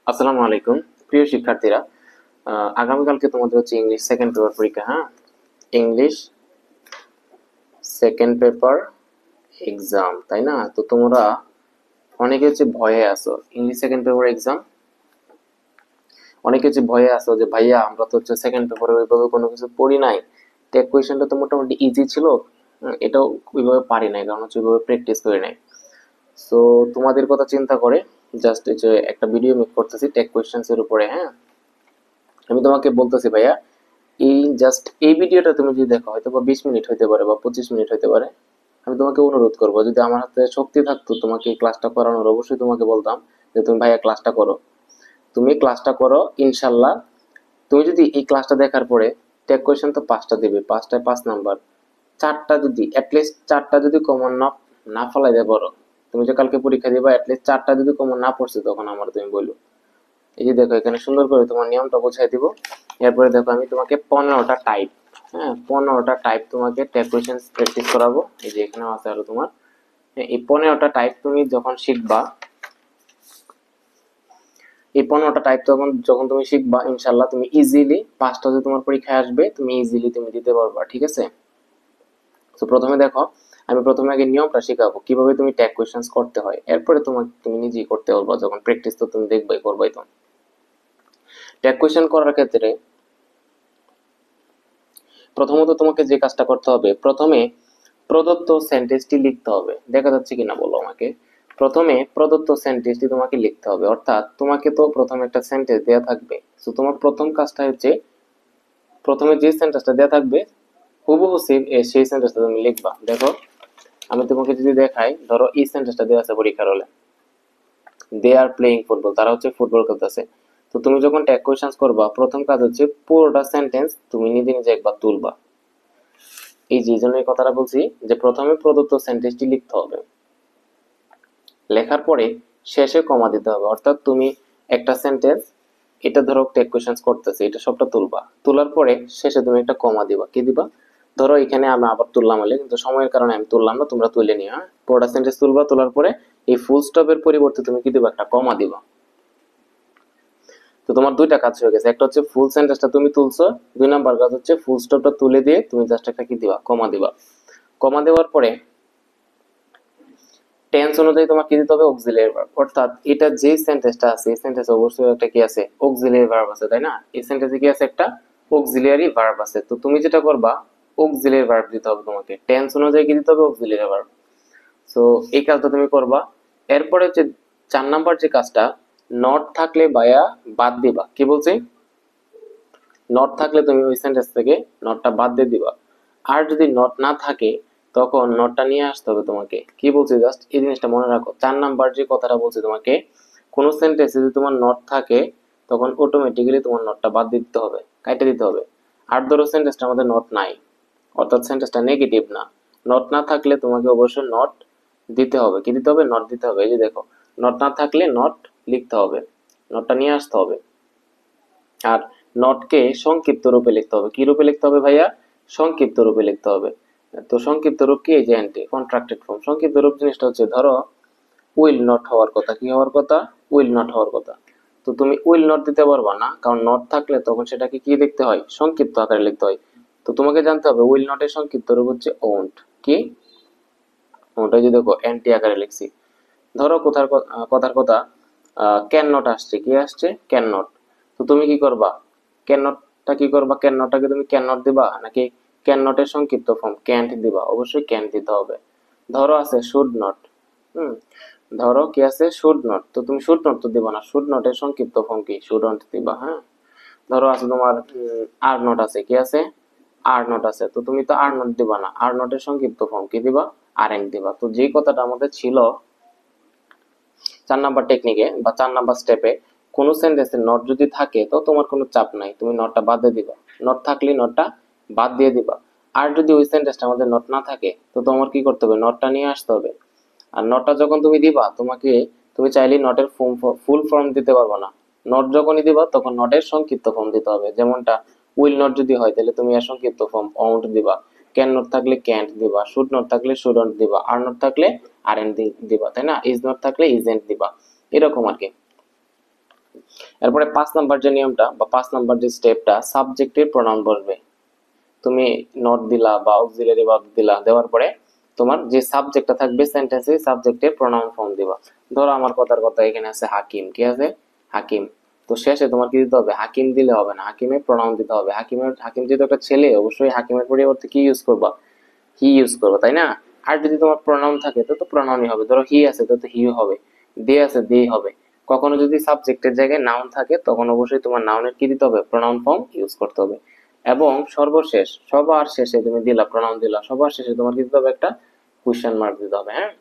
আসসালামু আলাইকুম প্রিয় শিক্ষার্থীরা। আগামীকালকে তোমাদের হচ্ছে ইংলিশ সেকেন্ড পেপার পরীক্ষা। হ্যাঁ, ইংলিশ সেকেন্ড পেপার এক্সাম, তাই না? তো তোমরা অনেকে হচ্ছে ভয়ে আছো ইংলিশ সেকেন্ড পেপার এক্সাম। অনেকে হচ্ছে ভয়ে আছো যে ভাইয়া আমরা তো হচ্ছে সেকেন্ড পেপারে ওইভাবে কোনো কিছু পড়ি নাই, টেক কোয়েশ্চেনটা তো মোটামুটি ইজি ছিল। এটাও ওইভাবে পারি নাই, কারণ হচ্ছে ওইভাবে প্র্যাকটিস করি নাই। সো তোমাদের কথা চিন্তা করে জাস্ট এই যে একটা ভিডিও মেক করতেছি টেক কোয়েশ্চেন্স এর উপরে। হ্যাঁ, আমি তোমাকে বলতেছি ভাইয়া, এই জাস্ট এই ভিডিওটা তুমি যদি দেখো, হয়তো বা 20 মিনিট হইতে পারে বা 25 মিনিট হইতে পারে। আমি তোমাকে অনুরোধ করবো, যদি আমার হাতে শক্তি থাকতো তোমাকে এই ক্লাসটা করানোর, অবশ্যই তোমাকে বলতাম যে তুমি ভাইয়া ক্লাসটা করো। তুমি ক্লাসটা করো ইনশাল্লাহ। তুমি যদি এই ক্লাসটা দেখার পরে টেক কোয়েশ্চেন তো 5টা দিবে, 5টায় 5 নাম্বার, 4টা যদি অ্যাটলিস্ট 4টা যদি কমন না না ফেলাইতে পারো, তুমি যে কালকে পরীক্ষা দিবা অ্যাটলিস্ট 4টা যদি কমন না পড়ছে, তখন আমার তুমি বলো। এই যে দেখো এখানে সুন্দর করে তোমার নিয়মটা বোঝাই দিব। এরপরে দেখো আমি তোমাকে 15টা টাইপ, হ্যাঁ 15টা টাইপ তোমাকে ট্যাগ কোয়েশ্চেন প্র্যাকটিস করাবো। এই যে এখানেও আছে আরো তোমার। এই 15টা টাইপ তুমি যখন শিখবা, এই 15টা টাইপ তখন যখন তুমি শিখবা ইনশাল্লাহ তুমি ইজিলি 5টা যে তোমার পরীক্ষায় আসবে তুমি ইজিলি তুমি দিতে পারবা, ঠিক আছে? তো প্রথমে দেখো, আমি প্রথমে আগে নিয়মটা শেখাবো কিভাবে তুমি ট্যাগ কোয়েশ্চেন্স করতে হয়, এরপরে তুমি নিজেই করতে পারবা, যখন প্র্যাকটিস তো তুমি দেখবাই করবাই। তো ট্যাগ কোয়েশ্চেন করার ক্ষেত্রে প্রথমত তোমাকে যে কাজটা করতে হবে, প্রথমে প্রদত্ত সেন্টেন্সটি লিখতে হবে। দেখা যাচ্ছে কিনা বলো আমাকে। প্রথমে প্রদত্ত সেন্টেন্সটি তোমাকে লিখতে হবে, অর্থাৎ তোমাকে তো প্রথমে একটা সেন্টেন্স দেওয়া থাকবে। তো তোমার প্রথম কাজটা হচ্ছে প্রথমে যে সেন্টেন্সটা দেওয়া থাকবে হুবহু সেই সেন্টেন্সটা তুমি লিখবা। দেখো আমি তোমাকে যদি দেখাই, ধরো এই সেন্টেন্সটা দেওয়া আছে পরীক্ষার হলে, দে আর প্লেইং ফুটবল, তারা হচ্ছে ফুটবল খেলতেছে। তো তুমি যখন ট্যাগ কোয়েশ্চেন্স করবা, প্রথম কাজ হচ্ছে পুরোটা সেন্টেন্স তুমি নিজে নিজে একবার তুলবা। এই যে জন্য এই কথাটা বলছি যে প্রথমে প্রদত্ত সেন্টেন্সটি লিখতে হবে, লেখার পরে শেষে কমা দিতে হবে। অর্থাৎ তুমি একটা সেন্টেন্স, এটা ধরো টেক কোয়েশ্চেন্স করতেছে, এটা সবটা তুলবা, তোলার পরে শেষে তুমি একটা কমা দিবা। কি দিবা? ধরো এখানে আমি আবার তুললাম হলে, কিন্তু সময়ের কারণে আমি তুললাম না, তোমরা তুলে নিও। হ্যাঁ, পুরোটা সেন্টেন্স তুলবা, তোলার পরে এই ফুল স্টপের পরিবর্তে তুমি কি দিবা? একটা কমা দিবা। তো তোমার দুইটা কাজ হয়ে গেছে, একটা হচ্ছে ফুল সেন্টেন্সটা তুমি তুলছো, 2 নাম্বার কাজ হচ্ছে ফুল স্টপটা তুলে দিয়ে তুমি জাস্ট একটা কি দিবা? কমা দিবা। কমা দেওয়ার পরে টেন্স অনুযায়ী তোমার কি দিতে হবে? Auxiliary verb. অর্থাৎ এটা যে সেন্টেন্সটা আছে এই সেন্টেন্সে অবশ্যই একটা কি আছে? অক্সিলিয়ারি ভার্ব আছে, তাই না? এই সেন্টেন্সে কি আছে? একটা অক্সিলিয়ারি ভার্ব আছে। তো তুমি যেটা করবা, অক্সিলিয়ারি ভার্ব দিতে হবে তোমাকে, টেন্স অনুযায়ী কি দিতে হবে? Auxiliary verb. সো এই কাজটা তুমি করবা। এরপরে হচ্ছে 4 নাম্বার যে কাজটা, নট থাকলে বায়া বাদ দিবা। কি বলছি? নট থাকলে তুমি ওই সেন্টেন্স থেকে নটটা বাদ দিয়ে দিবা। আর যদি নট না থাকে তখন নটটা নিয়ে আসতে হবে তোমাকে। কি বলছি জাস্ট এই জিনিসটা মনে রাখো। 4 নাম্বার যে কথাটা বলছি তোমাকে, কোন সেন্টেন্সে যদি তোমার নট থাকে তখন অটোমেটিক্যালি তোমার নটটা বাদ দিতে হবে, কাইটে দিতে হবে। আর ধরো সেন্টেন্সটা আমাদের নট নাই, অর্থাৎ সেন্টেন্সটা নেগেটিভ না, নট না থাকলে তোমাকে অবশ্যই নট দিতে হবে। কি দিতে হবে? নট দিতে হবে। এই যে দেখো, নট না থাকলে নট লিখতে হবে, নটটা নিয়ে আসতে হবে। আর নটকে সংক্ষিপ্ত রূপে লিখতে হবে। কি রূপে লিখতে হবে ভাইয়া? সংক্ষিপ্ত রূপে লিখতে হবে। তো সংক্ষিপ্ত রূপ কি? এই যে এনটি কন্ট্রাক্টেড ফর্ম। সংক্ষিপ্ত রূপ জিনিসটা হচ্ছে, ধরো উইল নট হওয়ার কথা, কি হওয়ার কথা? উইল নট হওয়ার কথা। তো তুমি উইল নট দিতে পারবা না, কারণ নট থাকলে তখন সেটাকে কি লিখতে হয়? সংক্ষিপ্ত আকারে লিখতে হয়। তো তোমাকে জানতে হবে উইল নটের সংক্ষিপ্ত রূপ হচ্ছে ওন্ট। কি? ওটা যদি দেখো এনটি আকারে লিখছি। ধরো কথার কথা ক্যান নট আসছে। কি আসছে? Can not. তো তুমি কি করবা? ক্যান নটটা কি করবা? ক্যান নটটাকে তুমি ক্যান নট দিবা, নাকি ক্যান নটের সংক্ষিপ্ত ফর্ম ক্যান্ট দিবা? অবশ্যই ক্যান্ট দিতে হবে। ধরো আছে শুড নট। হুম, ধরো কি আছে? Should not. তো তুমি শুড নট তো দিবা না, শুড নটের সংক্ষিপ্ত ফর্ম কি? শুডন্ট দিবা। হ্যাঁ, ধরো আছে তোমার আর নট আছে। কি আছে? আর নট আছে। তো তুমি তো আর নট দিবা না, আর নটের সংক্ষিপ্ত ফর্ম কি দিবা? আর এন দিবা। তো যে কথাটা আমাদের ছিল 4 নাম্বার টেকনিকে বা 4 নাম্বার স্টেপে, কোন সেন্টেন্সে নট যদি থাকে তো তোমার কোনো চাপ নাই, তুমি নটটা বাদ দিয়ে দিবা। নট থাকলে নটটা বাদ দিয়ে দিবা। আর যদি ওই সেন্টেন্সটা আমাদের নট না থাকে তো তোমার কি করতে হবে? নটটা নিয়ে আসতে হবে। আর নটটা যখন তুমি দিবা, তুমি চাইলে নটের ফুল ফর্ম দিতে পারবে না। নট যখনই দিবা তখন নটের সংক্ষিপ্ত ফর্ম দিতে হবে। যেমনটা উইল নট যদি হয় তাহলে তুমি এর সংক্ষিপ্ত ফর্ম অন্ট দিবা, ক্যান নট থাকলে ক্যান্ট দিবা, শুড নট থাকলে শুডন্ট দিবা, আর নট থাকলে আর এন দিবা, তাই না? ইজ নট থাকলে ইজেন্ট দিবা, এরকম আর কি। এরপরে 5 নাম্বার যে নিয়মটা বা 5 নাম্বার যে স্টেপটা, সাবজেক্টের প্রনাউন বসবে। তুমি নট দিলা বা অক্সিলারি ভার্ব দিলা, দেওয়ার পরে তোমার যে সাবজেক্টটা থাকবে সেন্টেন্সে, সাবজেক্টের প্রনাউন ফর্ম দিবা। ধরো আমার কথার কথা এখানে আছে হাকিম, কি আছে হাকিম, তো শেষে তোমার কি দিতে হবে, হাকিম দিলে হবে না, হাকিমের প্রনাউন দিতে হবে। হাকিম যেহেতু একটা ছেলে, অবশ্যই হাকিমের পরিবর্তে কি ইউজ করবা, হি ইউজ করবা, তাই না? আর যদি তোমার প্রনাউন থাকে তো তো প্রনাউনই হবে। ধরো হি আছে তো তো হি হবে, দে আছে দে হবে। কখনো যদি সাবজেক্টের জায়গায় নাউন থাকে তখন অবশ্যই তোমার নাউনের কি দিতে হবে, প্রনাউন ফর্ম ইউজ করতে হবে। এবং সর্বশেষ সবার শেষে তুমি দিলা প্রনাউন দিলা, সবার শেষে তোমার কি দিতে হবে, একটা কোয়েশ্চেন মার্ক দিতে হবে। হ্যাঁ,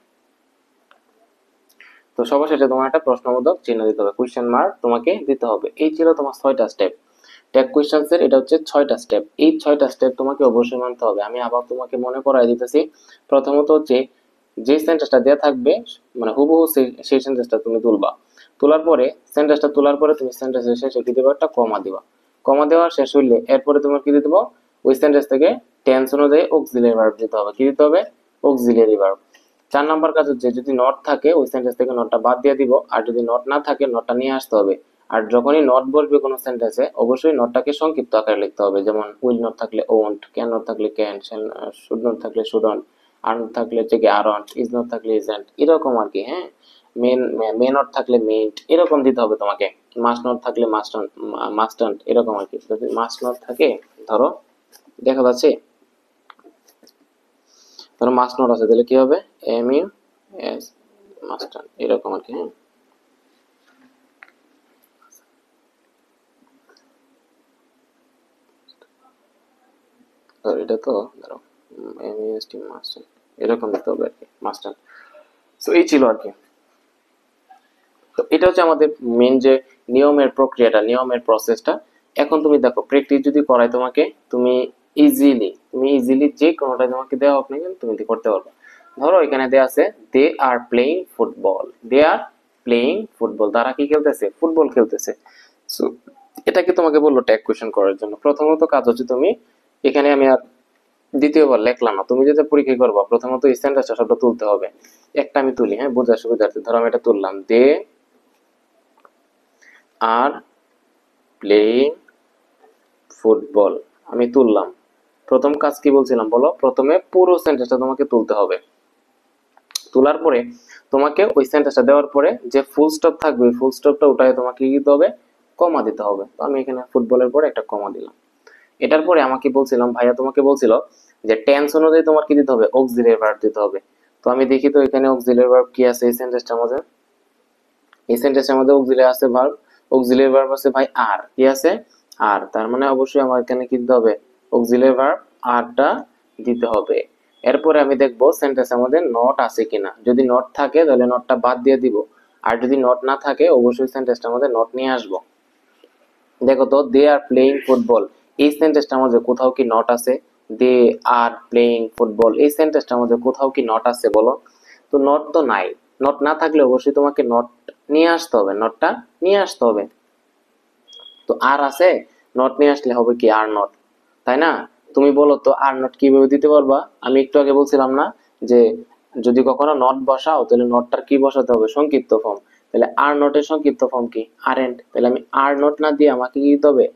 তো সবার শেষে তোমার একটা প্রশ্নবোধক চিহ্ন দিতে হবে, কোয়েশ্চেন মার্ক তোমাকে দিতে হবে। এই ছিল তোমার 6টা স্টেপ। ট্যাগ কোয়েশ্চেন্স এর এটা হচ্ছে 6টা স্টেপ। এই 6টা স্টেপ তোমাকে অবশ্যই মানতে হবে। আমি আবার তোমাকে মনে করাই দিতেছি। প্রথমত হচ্ছে যে সেন্টেন্সটা দেওয়া থাকবে, মানে হুবহু সেই সেন্টেন্সটা তুমি তুলবা। তোলার পরে সেন্টেন্সটা তোলার পরে তুমি সেন্টেন্সের শেষে কি দিবা, একটা কমা দিবা। কমা দেওয়া শেষ হইলে এরপরে তোমার কি দিতে হবে, ওই সেন্টেন্স থেকে টেন্স অনুযায়ী অক্সিলারি ভার্ব দিতে হবে। কি দিতে হবে, অক্সিলারি ভার্ব। 4 নাম্বার কাজ হচ্ছে যদি নট থাকে ওই সেন্টেন্স থেকে নটটা বাদ দিয়ে দিব, আর যদি নট না থাকে নটটা নিয়ে আসতে হবে। আর যখনই নট বসবে কোনো সেন্টেন্সে অবশ্যই নটটাকে সংক্ষিপ্ত আকারে লিখতে হবে, যেমন উইল নট থাকলে ওন্ট, ক্যান নট থাকলে ক্যান, শুড নট থাকলে শুডন্ট, আর নট থাকলে হচ্ছে কি আরন্ট, ইজ নট থাকলে ইজন্ট, এরকম আর কি। হ্যাঁ, মেন মে নট থাকলে মেন্ট, এরকম দিতে হবে তোমাকে। মাস্ট নট থাকলে মাস্টন্ট, এরকম আর কি। যদি মাস্ট নট থাকে, ধরো দেখা যাচ্ছে, ধরো মাস্ট নট আছে, তাহলে কি হবে, এম ইউ এস, মাস্টন্ট, এরকম আর কি। হ্যাঁ, ধরো এটা তো ধরো M U S T master, এরকম দিতে হবে আর কি, মাস্টার। তো এই ছিল আর কি। তো এটা হচ্ছে আমাদের মেন যে নিয়মের প্রক্রিয়াটা, নিয়মের প্রসেসটা। এখন তুমি দেখো প্র্যাকটিস যদি করাই তোমাকে, তুমি ইজিলি যে কোনোটা তোমাকে দেওয়া হোক না কেন তুমি করতে পারবে। ধরো এখানে দেওয়া আছে they are playing football, they are playing football, তারা কি খেলতেছে, ফুটবল খেলতেছে। সো এটাকে তোমাকে বললো ট্যাগ কোয়েশ্চেন করার জন্য। প্রথমত কাজ হচ্ছে তুমি এখানে, আমি আর দ্বিতীয়বার লেখলাম না, তুমি যেটা পরীক্ষা করবা প্রথমত এই সেন্টেন্সটা সবটা তুলতে হবে। একটা আমি তুলি, হ্যাঁ, বোঝার সুবিধার্থে। ধরো আমি এটা তুললাম, দে আর প্লেইং ফুটবল, আমি তুললাম। প্রথম কাজ কি বলছিলাম বলো, প্রথমে পুরো সেন্টেন্সটা তোমাকে তুলতে হবে। তোলার পরে তোমাকে ওই সেন্টেন্সটা দেওয়ার পরে যে ফুল স্টপ থাকবে ওই ফুল স্টপটা উঠায় তোমাকে কি দিতে হবে, কমা দিতে হবে। তো আমি এখানে ফুটবলের পরে একটা কমা দিলাম। এটার পরে আমাকে বলছিলাম, ভাইয়া তোমাকে বলছিল যে টেন্স অনুযায়ী তোমার কি দিতে হবে, অক্সিলারি ভার্ব দিতে হবে। তো আমি দেখি তো এখানে অক্সিলারি ভার্ব কি আছে এই সেন্টেন্সটার মধ্যে। এই সেন্টেন্সের মধ্যে অক্সিলারি আছে ভার্ব, অক্সিলারি ভার্ব আছে ভাই আর, কি আছে আর, তার মানে অবশ্যই আমার এখানে কি দিতে হবে, অক্সিলারি ভার্ব আরটা দিতে হবে। এরপরে আমি দেখবো সেন্টেন্সের মধ্যে নট আছে কিনা, যদি নট থাকে তাহলে নটটা বাদ দিয়ে দিব, আর যদি নট না থাকে অবশ্যই সেন্টেন্সটার মধ্যে নট নিয়ে আসবো। দেখো তো দে আর প্লেইং ফুটবল, এই সেন্টেন্সটার মধ্যে কোথাও কি নট আছে, দে আর প্লেইং ফুটবল এই সেন্টেন্সটার মধ্যে কোথাও কি নট আছে বলো, তো নট তো নাই। নট না থাকলে অবশ্যই তোমাকে নট নিয়ে আসতে হবে, নটটা নিয়ে আসতে হবে। তো আর আছে, নট নিয়ে আসলে হবে কি আর নট, তাই না? তুমি বলো তো আর নট কিভাবে দিতে পারবা? আমি একটু আগে বলছিলাম না যে যদি কখনো নট বসাও তাহলে নটটার কি বসাতে হবে, সংক্ষিপ্ত ফর্ম। তাহলে আর নটের সংক্ষিপ্ত ফর্ম কি, আরএন্ট। তাহলে আমি আর নট না দিয়ে আমাকে কি দিতে হবে,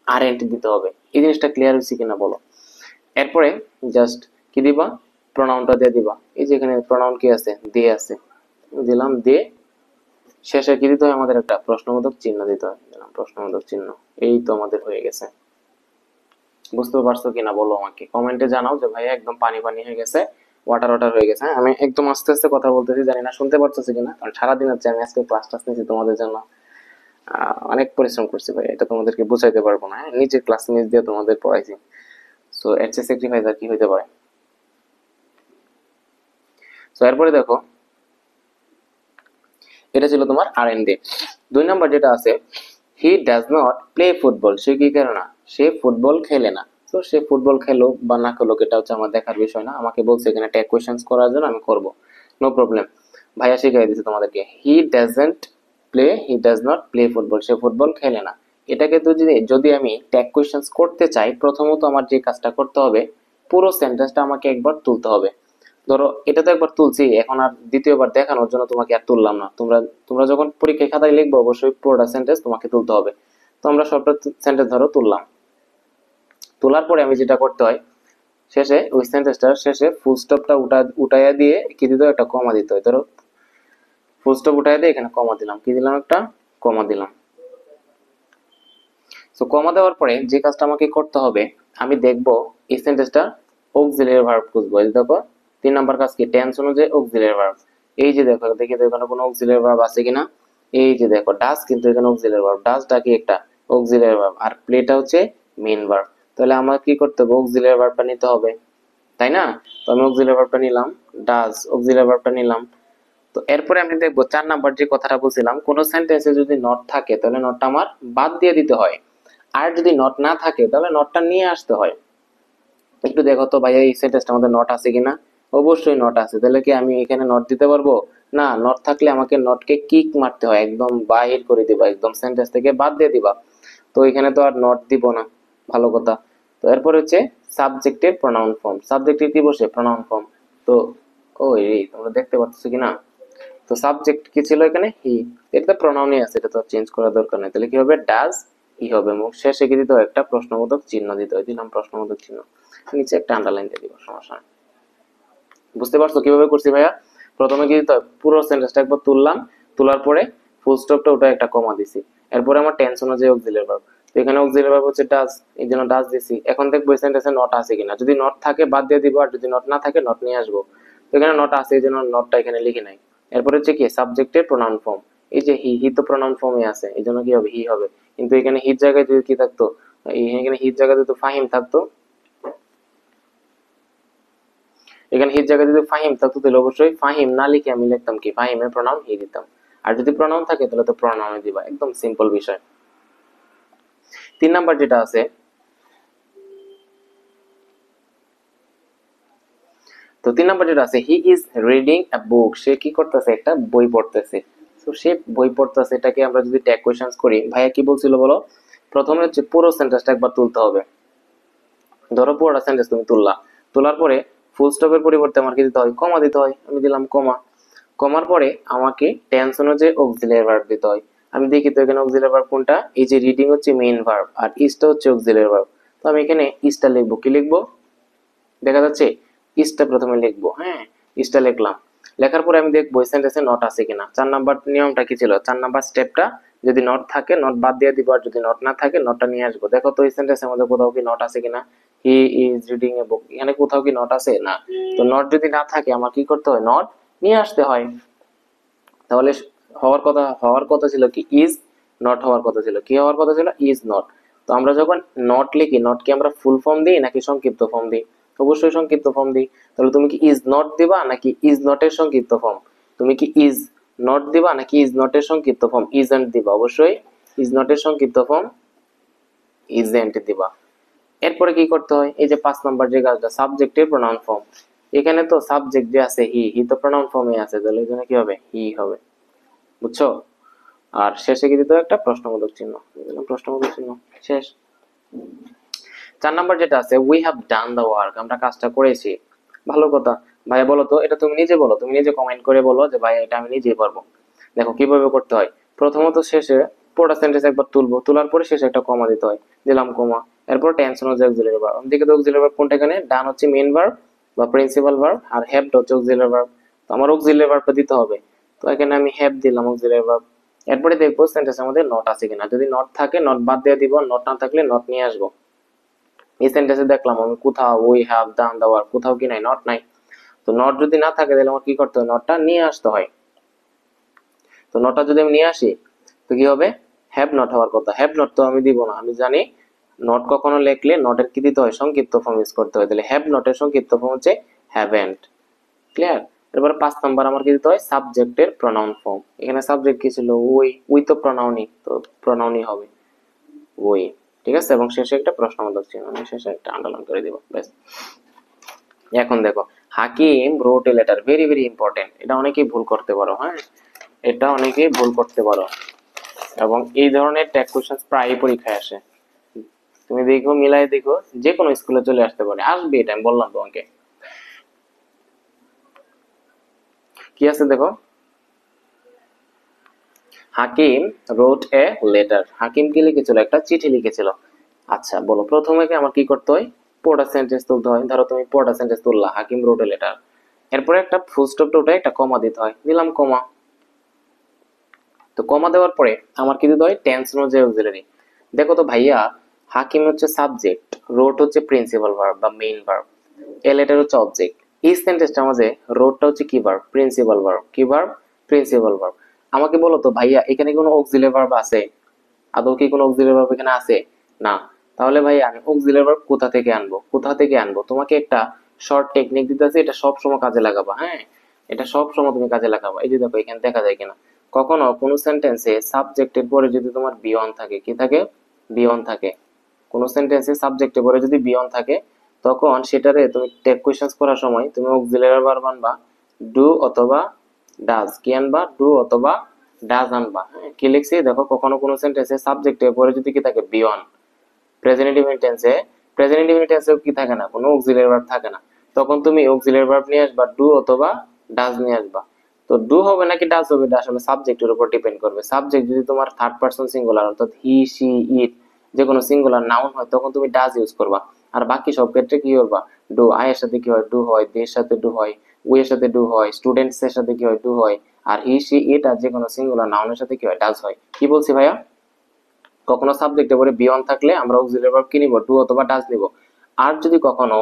আরএন্ট দিতে হবে। এই জিনিসটা ক্লিয়ার হয়েছে কিনা বলো। এরপরে জাস্ট কি দিবা, প্রনাউনটা দিয়ে দিবা। এই যে এখানে প্রনাউন কি আছে, দে আছে, দিলাম দে। শেষে কি দিতে হয়, আমাদের একটা প্রশ্নবোধক চিহ্ন দিতে হয়, দিলাম প্রশ্নবোধক চিহ্ন। এই তো আমাদের হয়ে গেছে। বুঝতে পারছো কিনা বলো, আমাকে কমেন্টে জানাও যে ভাইয়া একদম পানি পানি হয়ে গেছে, ওয়াটার ওয়াটার হয়ে গেছে। হ্যাঁ, আমি একদম আস্তে আস্তে কথা বলতেছি, জানি না শুনতে পারতেছি কিনা, কারণ সারাদিন হচ্ছে আমি আজকে ক্লাস টাস নিয়েছি তোমাদের জন্য। অনেক পরিশ্রম করছি ভাই, এটা তোমাদেরকে বুঝাইতে পারবো না। হ্যাঁ, নিজে ক্লাস মিস দিয়ে তোমাদের পড়াইছি। সো এর চেয়ে স্যাক্রিফাইস আর কি হইতে পারে। সো এরপরে দেখো, এটা ছিল তোমার আর এন ডে। 2 নাম্বার যেটা আছে, he does not play football, সে কি করে না, সে ফুটবল খেলে না। তো সে ফুটবল খেলো বা না খেলো এটা হচ্ছে আমার দেখার বিষয় না, আমাকে বলছে এখানে ট্যাগ কোয়েশ্চেন্স করার জন্য, আমি করব, নো প্রবলেম। ভাইয়া শিখাই দিচ্ছে তোমাদেরকে, হি does not play football, say football খেলে না। এটাকে তো যদি যদি আমি ট্যাগ কোয়েশ্চেন্স করতে চাই, প্রথমত আমার যে কাজটা করতে হবে, পুরো সেন্টেন্সটা আমাকে একবার তুলতে হবে। ধরো এটা তো একবার তুলছি, এখন আর দ্বিতীয়বার দেখানোর জন্য তোমাকে আর তুললাম না। তোমরা তোমরা যখন পরীক্ষায় খাতায় লিখবো অবশ্যই পুরোটা সেন্টেন্স তোমাকে তুলতে হবে। তো আমরা সবটা সেন্টেন্স ধরো তুললাম। তোলার পরে আমি যেটা করতে হয়, শেষে ওই সেন্টেন্সটার শেষে ফুল স্টপটা উঠাইয়া দিয়ে কি দিতে হয়, একটা কমা দিতে হয়। ধরো ফুল স্টপ উঠাইয়া দিয়ে এখানে কমা দিলাম, কি দিলাম, একটা কমা দিলাম। তো কমা দেওয়ার পরে যে কাজটা আমাকে করতে হবে, আমি দেখবো এই সেন্টেন্সটা অক্সিলিয়ারি ভার্ব খুঁজবো। এই দেখো 3 নাম্বার কাজ কি, টেন্স অনুযায়ী অক্সিলিয়ারি ভার্ব। এই যে দেখো, দেখি তো এখানে কোনো অক্সিলিয়ারি ভার্ব আছে কিনা। এই যে দেখো ডাজ, কিন্তু এখানে অক্সিলিয়ারি ভার্ব, ডাজটা কি একটা অক্সিলিয়ারি ভার্ব, আর প্লেটা হচ্ছে মেইন ভার্ব। তাহলে আমার কি করতে হবে, অক্সিলিয়ারি ভার্বটা নিতে হবে, তাই না? তো আমি অক্সিলিয়ারি ভার্বটা নিলাম, ডাজ অক্সিলিয়ারি ভার্বটা নিলাম। তো এরপরে আমি দেখবো 4 নাম্বার যে কথাটা বলছিলাম, কোন সেন্টেন্সে যদি নট থাকে তাহলে নটটা আমার বাদ দিয়ে দিতে হয়, আর যদি নট না থাকে তাহলে নটটা নিয়ে আসতে হয়। একটু দেখো তো ভাইয়া এই সেন্টেন্সটার মধ্যে নট আছে কিনা। অবশ্যই নট আছে, তাহলে কি আমি এখানে নট দিতে পারবো না? নট থাকলে আমাকে নটকে কিক মারতে হয়, একদম বাহির করে দিবা, একদম সেন্টেন্স থেকে বাদ দিয়ে দিবা। তো এখানে তো আর নট দিব না, ভালো কথা। তো এরপর হচ্ছে সাবজেক্টের প্রনাউন ফর্ম, সাবজেক্টের কি বসে, প্রনাউন ফর্ম। তো ওই তোমরা দেখতে পাচ্ছ কিনা, তো সাবজেক্ট কি ছিল এখানে, হি। এটা প্রনাউনই আছে, এটা তো চেঞ্জ করার দরকার নেই। তাহলে কি হবে, ডাজ হি হবে, এবং শেষে কি দিতে হয়, একটা প্রশ্নবোধক চিহ্ন দিতে হয়। দিলাম প্রশ্নবোধক চিহ্ন, নিচে একটা আন্ডারলাইন দিয়ে দিব, সমস্যা নেই। বুঝতে পারছো কিভাবে করছি ভাইয়া? প্রথমে কি দিতে হয়, পুরো সেন্টেন্সটা একবার তুললাম, তোলার পরে ফুল স্টপটা ওটা একটা কমা দিছি। এরপরে আমার টেন্স অনুযায়ী অক্সিলিয়ারি ভার্ব, তো এখানে অক্সিলিয়ারি ভার্ব হচ্ছে ডাজ, এই জন্য ডাজ দিছি। এখন দেখবো এই সেন্টেন্সে নট আছে কিনা, যদি নট থাকে বাদ দিয়ে দিব, আর যদি নট না থাকে নট নিয়ে আসবো। তো এখানে নট আছে, এই জন্য নটটা এখানে লিখে নাই। এরপরে হচ্ছে কি, সাবজেক্টের প্রনাউন ফর্ম, এই যে হি, হি তো প্রনাউন ফর্মে আছে, এই জন্য কি হবে, হি হবে। কিন্তু এখানে হির জায়গায় যদি কি থাকতো, এখানে হির জায়গায় যদি ফাহিম থাকতো, এখানে হির জায়গায় যদি ফাহিম থাকতো তাহলে অবশ্যই ফাহিম না লিখে আমি লিখতাম কি, ফাহিমের প্রনাউন হি দিতাম। আর যদি প্রনাউন থাকে তাহলে তো প্রনাউনে দিবা, একদম সিম্পল বিষয়। 3 নাম্বার যেটা আছে, তো 3 নাম্বার যেটা আছে, হি ইজ রিডিং আ বুক, সে কি করতেছে, একটা বই পড়তেছে। তো সে বই পড়তেছে, এটাকে আমরা যদি ট্যাগ কোয়েশ্চেন্স করি, ভাইয়া কি বলছিল বলো। প্রথমে হচ্ছে পুরো সেন্টেন্সটা একবার তুলতে হবে। ধরো পুরোটা সেন্টেন্স তুমি তুললা, তোলার পরে ফুল স্টপের পরিবর্তে আমার কি দিতে হয়, কমা দিতে হয়। আমি দিলাম কমা। কমার পরে আমাকে টেন্স অনুযায়ী অক্সিলিয়ারি ভার্ব দিতে হয়। আমি দেখি তো এখানে অক্সিলিয়ারি ভার্ব কোনটা, এই যে রিডিং হচ্ছে মেইন ভার্ব, আর ইজটা হচ্ছে অক্সিলিয়ারি ভার্ব। তো আমি এখানে ইজটা লিখবো, কি লিখবো, দেখা যাচ্ছে ইজটা প্রথমে লিখবো, হ্যাঁ ইজটা লিখলাম। লেখার পরে আমি দেখবো এই সেন্টেন্সে নট আছে কিনা। 4 নাম্বার নিয়মটা কি ছিল, 4 নাম্বার স্টেপটা, যদি নট থাকে নট বাদ দিয়ে দিব, আর যদি নট না থাকে নটটা নিয়ে আসবো। দেখো তো এই সেন্টেন্সের মধ্যে কোথাও কি নট আছে কিনা, হি ইজ রিডিং এ বুক, এখানে কোথাও কি নট আছে না। তো নট যদি না থাকে আমার কি করতে হয়, নট নিয়ে আসতে হয়। তাহলে হওয়ার কথা ছিল কি, ইজ, নট হওয়ার কথা ছিল কি, হওয়ার কথা ছিল ইজ নট। তো আমরা যখন নট লিখি, নট কি আমরা ফুল ফর্ম দিই নাকি সংক্ষিপ্ত ফর্ম দিই? অবশ্যই সংক্ষিপ্ত ফর্ম দিই। তাহলে তুমি কি ইজ নট দিবা নাকি ইজ নট এর সংক্ষিপ্ত ফর্ম? তুমি কি ইজ নট দিবা নাকি ইজ নট এর সংক্ষিপ্ত ফর্ম ইজেন্ট দিবা? অবশ্যই ইজ নট এর সংক্ষিপ্ত ফর্ম ইজেন্ট দিবা। এরপরে কি করতে হয়, এই যে 5 নাম্বার যে কাজটা, সাবজেক্টের প্রনাউন ফর্ম। এখানে তো সাবজেক্ট যে আছে হি, হি তো প্রনাউন ফর্মে আছে, তাহলে এখানে কি হবে, হি হবে, বুঝছো? আর শেষে কি দিতে হয়, একটা প্রশ্নবোধক চিহ্ন, প্রশ্নবোধক চিহ্ন, শেষ। 4 নাম্বার যেটা আছে, we have done the work, আমরা কাজটা করেছি, ভালো কথা। ভাইয়া বলো তো, এটা তুমি নিজে বলো, তুমি নিজে কমেন্ট করে বলো যে ভাই এটা আমি নিজেই পারবো। দেখো কিভাবে করতে হয়, প্রথমত শেষে পুরোটা সেন্টেন্স একবার তুলবো, তোলার পরে শেষে একটা কমা দিতে হয়, দিলাম কমা। এরপর টেন্স অনুযায়ী অক্সিলারি ভার্ব, আমি দেখি তো অক্সিলারি ভার্ব কোনটা, এখানে ডান হচ্ছে মেইন ভার্ব বা প্রিন্সিপাল ভার্ব, আর হ্যাভটা হচ্ছে অক্সিলারি ভার্ব। তো আমার অক্সিলারি ভার্বটা দিতে হবে, তো এখানে আমি হ্যাভ দিলাম অক্সিলারি ভার্ব। এরপরে দেখবো সেন্টেন্সের মধ্যে নট আছে কিনা, যদি নট থাকে নট বাদ দিয়ে দিব, নট না থাকলে নট নিয়ে আসবো। এই সেন্টেন্সে দেখলাম আমি কোথাও we have done the work, কোথাও কি নাই, নট নাই। তো নট যদি না থাকে তাহলে আমার কি করতে হয়, নটটা নিয়ে আসতে হয়। তো নটটা যদি আমি নিয়ে আসি, তো কি হবে, হ্যাভ নট হওয়ার কথা, হ্যাভ নট তো আমি দিব না, আমি জানি নট কখনো লিখলে নটের কি দিতে হয়, সংক্ষিপ্ত ফর্ম ইউজ করতে হয়। তাহলে হ্যাভ নটের সংক্ষিপ্ত ফর্ম হচ্ছে হ্যাভেন্ট, ক্লিয়ার। এরপর 5 নাম্বার আমার কি দিতে হয়, সাবজেক্টের প্রনাউন ফর্ম। এখানে সাবজেক্ট কি ছিল, উই, উই তো প্রনাউনই, তো প্রনাউনই হবে উই, ঠিক আছে। এবং শেষে একটা প্রশ্নবোধক চিহ্ন, আমি শেষে একটা আন্ডারলাইন করে দিব, ব্যাস। এখন দেখো, Hakim wrote a letter, very very important, এটা অনেকেই ভুল করতে পারো, হ্যাঁ এটা অনেকেই ভুল করতে পারো, এবং এই ধরনের ট্যাগ কোশ্চেন প্রায় পরীক্ষায় আসে। তুমি দেখো, মিলাই দেখো, যে কোনো স্কুলে চলে আসতে পারে, আসবে, এটা আমি বললাম তোমাকে। কি আছে দেখো, হাকিম রোট এ লেটার, হাকিম কি লিখেছিল, একটা চিঠি লিখেছিল। আচ্ছা বলো, প্রথমে কি আমার কি করতে হয়, পুরোটা সেন্টেন্স তুলতে হয়। ধরো তুমি পুরোটা sentence তুললা, Hakim wrote a letter, এরপরে একটা ফুল স্টপ টোটে একটা কমা দিতে হয়, দিলাম কমা। তো কমা দেওয়ার পরে আমার কি দিতে হয়, টেন্স অনুযায়ী অক্সিলারি। দেখো তো ভাইয়া, হাকিম হচ্ছে সাবজেক্ট, রোট হচ্ছে প্রিন্সিপাল ভার্ব বা মেইন ভার্ব, এ লেটার হচ্ছে অবজেক্ট। এই সেন্টেন্সটার মাঝে রোটটা হচ্ছে কি ভার্ব, প্রিন্সিপাল ভার্ব। কি ভার্ব, প্রিন্সিপাল ভার্ব। আমাকে বলো তো ভাইয়া, এখানে কোনো অক্সিলারি ভার্ব আছে? আদৌ কি কোনো অক্সিলারি ভার্ব এখানে আছে? না। তাহলে ভাই আমি অক্সিলারি ভার্ব কোথা থেকে আনবো, কোথা থেকে আনবো? তোমাকে একটা শর্ট টেকনিক দিতেছি, এটা সব সময় কাজে লাগাবা। হ্যাঁ, এটা সব সময় তুমি কাজে লাগাবা। এই যে দেখো, এখানে দেখা যায় কিনা, কখনো কোনো সেন্টেন্সে সাবজেক্টের পরে যদি তোমার বিয়ন থাকে, কি থাকে, বিয়ন থাকে। কোন সেন্টেন্সে সাবজেক্টের পরে যদি বিয়ন থাকে, তখন সেটারে তুমি টেক কোয়েশ্চেন্স করার সময় তুমি অক্সিলারি ভার্ব আনবা, ডু অথবা ডাজ। কি আনবা, ডু অথবা ডাজ আনবা। হ্যাঁ, কি লিখছি দেখো, কখনো কোনো সেন্টেন্সে সাবজেক্টের পরে যদি কি থাকে, বিয়ন। প্রেজেন্ট ইনডিফিনিট টেন্সে, প্রেজেন্ট ইনডিফিনিট টেন্সে কি থাকে না, কোনো অক্সিলারি ভার্ব থাকে না। তখন তুমি অক্সিলারি ভার্ব নিয়ে আসবা, ডু অথবা ডাজ নিয়ে আসবা। তো ডু হবে নাকি ডাজ হবে, এটা আসলে সাবজেক্টের উপর ডিপেন্ড করবে। সাবজেক্ট যদি তোমার থার্ড পারসন সিঙ্গুলার, অর্থাৎ হি, সি, ইট, যে কোনো সিঙ্গুলার নাউন হয়, তখন তুমি ডাজ ইউজ করবা। আর বাকি সব ক্ষেত্রে কি করবা, ডু। আই এর সাথে কি হয়, ডু হয়। দে এর সাথে ডু হয়। উই এর সাথে ডু হয়। স্টুডেন্টস এর সাথে কি হয়, ডু হয়। আর হি, সি, ইট আর যে কোনো সিঙ্গুলার নাউনের সাথে কি হয়, ডাজ হয়। কি বলছি ভাইয়া? কখনো সাবজেক্টের পরে বিয়ন থাকলে আমরা অক্সিলারি ভার্ব কি নিব, ডু অথবা ডাজ নিব। আর যদি কখনো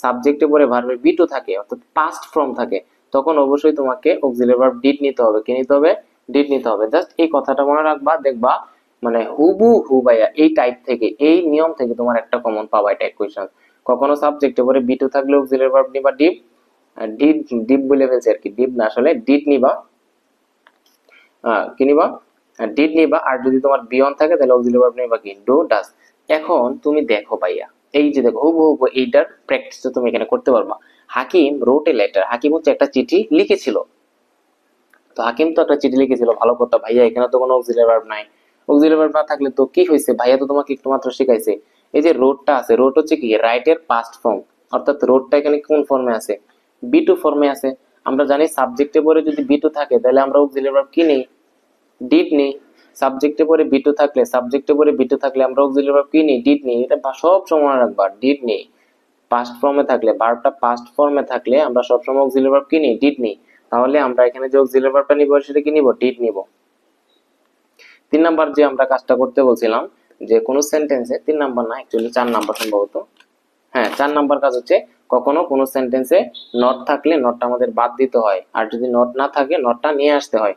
সাবজেক্টের পরে ভার্বের বি টু থাকে, অর্থাৎ পাস্ট ফর্ম থাকে, তখন অবশ্যই তোমাকে অক্সিলারি ভার্ব ডিড নিতে হবে। কি নিতে হবে, ডিড নিতে হবে। জাস্ট এই কথাটা মনে রাখবা, দেখবা মানে হুবহু ভাইয়া এই টাইপ থেকে, এই নিয়ম থেকে তোমার একটা কমন পাবা, এটা কোয়েশ্চেন। কখনো সাবজেক্টের পরে বি টু থাকলে অক্সিলারি ভার্ব নিবা ডিড, ডিড, ডিড বলে ফেলছি আর কি, ডিড না আসলে ডিড নিবা। কি নিবা, ডিড নিবা। আর যদি তোমার বিয়ন থাকে তাহলে অক্সিলারি ভার্ব নিবা কি, ডু, ডাজ। এখন তুমি দেখো ভাইয়া, এই যে দেখো হুবহু এইটার প্র্যাকটিসটা তুমি এখানে করতে পারবা। হাকিম রোট এ লেটার, হাকিম হচ্ছে একটা চিঠি লিখেছিল। তো হাকিম তো একটা চিঠি লিখেছিল, ভালো কথা ভাইয়া, এখানে তো কোনো অক্সিলারি ভার্ব নাই। অক্সিলারি ভার্ব না থাকলে তো কি হয়েছে ভাইয়া, তো তোমাকে একটু মাত্র শিখাইছে। এই যে রোডটা আছে, রোড হচ্ছে কি রাইটের পাস্ট ফর্ম, অর্থাৎ রোডটা এখানে কোন ফর্মে আছে, বি টু ফর্মে আছে। আমরা জানি সাবজেক্টে পরে যদি বি টু থাকে তাহলে আমরা অক্সিলারি ভার্ব কি নেই, ডিড নেই। সাবজেক্টে পরে বি টু থাকলে, সাবজেক্টে পরে বি টু থাকলে আমরা অক্সিলারি ভার্ব কি নেই, ডিড নেই। এটা সব সময় রাখবা, ডিড নেই। পাস্ট ফর্মে থাকলে, ভার্বটা পাস্ট ফর্মে থাকলে আমরা সবসময় অক্সিলারি ভার্ব কি নিই, ডিড নিই। তাহলে আমরা এখানে যে অক্সিলারি ভার্বটা নিব সেটা কি নিব, ডিড নিব। 3 নাম্বার যে আমরা কাজটা করতে বলছিলাম, যে কোন সেন্টেন্সে, 3 নাম্বার না অ্যাকচুয়ালি 4 নাম্বার সম্ভবত, হ্যাঁ 4 নাম্বার কাজ হচ্ছে, কখনো কোনো সেন্টেন্সে নট থাকলে নটটা আমাদের বাদ দিতে হয়, আর যদি নট না থাকে নটটা নিয়ে আসতে হয়।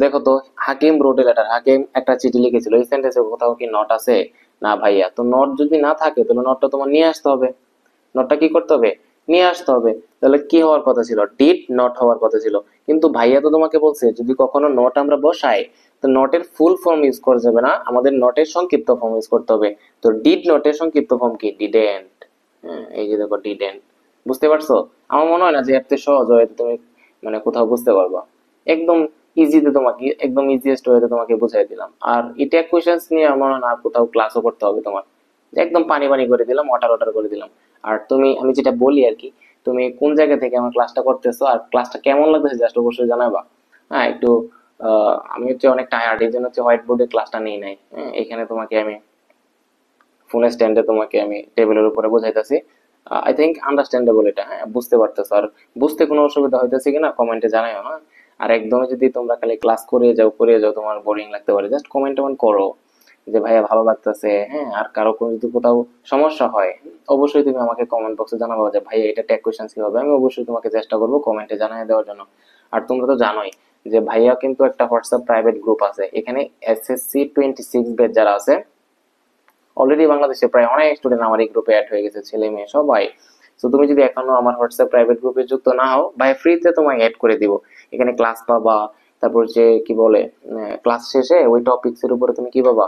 দেখো তো, হাকিম রোট এ লেটার, হাকিম একটা চিঠি লিখেছিল, এই সেন্টেন্সে কোথাও কি নট আছে? না ভাইয়া। তো নট যদি না থাকে তাহলে নটটা তোমার নিয়ে আসতে হবে। নটটা কি করতে হবে, নিয়ে আসতে হবে। তাহলে কি হওয়ার কথা ছিল, ডিড নট হওয়ার কথা ছিল। কিন্তু ভাইয়া তো তোমাকে বলছে যদি কখনো নট আমরা বসাই, তো নটের ফুল ফর্ম ইউজ করা যাবে না, আমাদের নটের সংক্ষিপ্ত ফর্ম ইউজ করতে হবে। তো ডিড নটের সংক্ষিপ্ত ফর্ম কি, ডিডেন্ট। হ্যাঁ, এই যে দেখো ডিডেন্ট। বুঝতে পারছো? আমার মনে হয় না যে এত সহজ হয়তো তুমি মানে কোথাও বুঝতে পারবা। একদম ইজিতে তোমাকে, একদম ইজিয়েস্ট ওয়েতে তোমাকে বুঝাই দিলাম। আর এটা কোয়েশ্চেন্স নিয়ে আমার মনে হয় না আর কোথাও ক্লাসও করতে হবে তোমার। একদম পানি পানি করে দিলাম, ওয়াটার ওয়াটার করে দিলাম। আর তুমি, আমি যেটা বলি আর কি, তুমি কোন জায়গা থেকে আমার ক্লাসটা করতেছো আর ক্লাসটা কেমন লাগতেছে জাস্ট অবশ্যই জানাবা। হ্যাঁ একটু, আমি হচ্ছে অনেক টায়ার্ড, এই জন্য হচ্ছে হোয়াইট বোর্ডে ক্লাসটা নেই নাই। হ্যাঁ, এখানে তোমাকে আমি ফোন স্ট্যান্ডে তোমাকে আমি টেবিলের উপরে বোঝাইতেছি। আই থিঙ্ক আন্ডারস্ট্যান্ডেবল এটা, হ্যাঁ বুঝতে পারতেছো। আর বুঝতে কোনো অসুবিধা হইতেছে কিনা কমেন্টে জানাও। হ্যাঁ, আর একদমই যদি তোমরা খালি ক্লাস করে যাও তোমার বোরিং লাগতে পারে, জাস্ট কমেন্ট টমেন্ট করো যে ভাইয়া ভালো লাগতেছে। হ্যাঁ, আর কারো কোনো যদি কোথাও সমস্যা হয়, অবশ্যই তুমি আমাকে কমেন্ট বক্সে জানাবো যে ভাইয়া এটা ট্যাগ কোয়েশ্চেন কি হবে। আমি অবশ্যই তোমাকে চেষ্টা করবো কমেন্টে জানিয়ে দেওয়ার জন্য। আর তোমরা তো জানোই যে ভাইয়া কিন্তু একটা হোয়াটসঅ্যাপ প্রাইভেট গ্রুপ আছে, এখানে SSC 26 ব্যাচ যারা আছে, অলরেডি বাংলাদেশে প্রায় অনেক স্টুডেন্ট আমার এই গ্রুপে অ্যাড হয়ে গেছে, ছেলে মেয়ে সবাই। তো তুমি যদি এখনো আমার হোয়াটসঅ্যাপ প্রাইভেট গ্রুপে যুক্ত না হও, ভাই ফ্রিতে তোমায় অ্যাড করে দিব। এখানে ক্লাস পাবা, তারপর যে কি বলে, ক্লাস শেষে ওই টপিকস এর উপরে তুমি কি পাবা,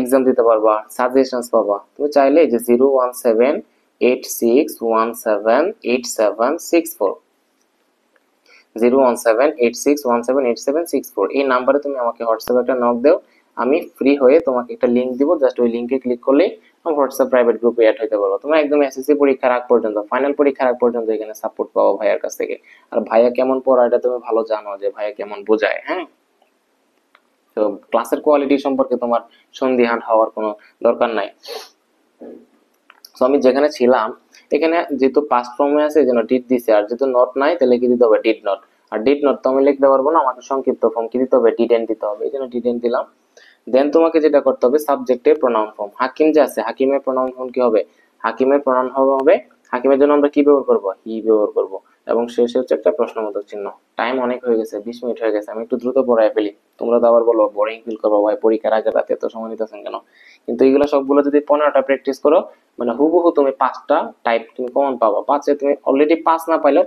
এক্সাম দিতে পারবা, সাজেশনস পাবা। তুমি চাইলে যে 01786178764, 01786178764 এই নাম্বারে তুমি আমাকে হোয়াটসঅ্যাপে একটা নক দাও। আমি ফ্রি হয়ে তোমাকে একটা লিংক দিব, জাস্ট ওই লিংকে ক্লিক করলে হোয়াটসঅ্যাপ প্রাইভেট গ্রুপে অ্যাড হতে পারবো। তোমরা একদম এসএসসি পরীক্ষার আগ পর্যন্ত, ফাইনাল পরীক্ষার আগ পর্যন্ত এখানে সাপোর্ট পাবো ভাইয়ার কাছ থেকে। আর ভাইয়া কেমন পড়ায় এটা তুমি ভালো জানো, যে ভাইয়া কেমন বোঝায়। হ্যাঁ, তো ক্লাসের কোয়ালিটি সম্পর্কে তোমার সন্দিহান হওয়ার কোনো দরকার নাই। তো আমি যেখানে ছিলাম এখানে যেহেতু পাস্ট ফর্মে আছে, যেন ডিড দিছে, আর যেহেতু নট নাই তাহলে কি দিতে হবে, ডিড নট। আর ডিড নট তো আমি লিখতে পারবো না, আমাকে সংক্ষিপ্ত ফর্ম কি দিতে হবে, ডিডেন্ট দিতে হবে, এই জন্য ডিডেন্ট দিলাম। দেন তোমাকে যেটা করতে হবে, সাবজেক্টের প্রোনাউন ফর্ম। হাকিম যে আছে, হাকিমের প্রোনাউন ফর্ম কি হবে, হাকিমের প্রোনাউন হবে, হাকিমের জন্য আমরা কি ব্যবহার করব, হি ব্যবহার করব। এবং শেষে হচ্ছে একটা প্রশ্নবোধক চিহ্ন। টাইম অনেক হয়ে গেছে, 20 মিনিট হয়ে গেছে, আমি একটু দ্রুত পড়ায় ফেলি। তোমরা তো আবার বলো বোরিং ফিল করবো, ভাই পরীক্ষার আগে রাতে এত সময় নিতেছেন কেন। কিন্তু এগুলো সবগুলো যদি 15টা প্র্যাকটিস করো, মানে হুবহু তুমি 5টা টাইপ তুমি কমন পাবা। 5-এ তুমি অলরেডি 5 না পাইলেও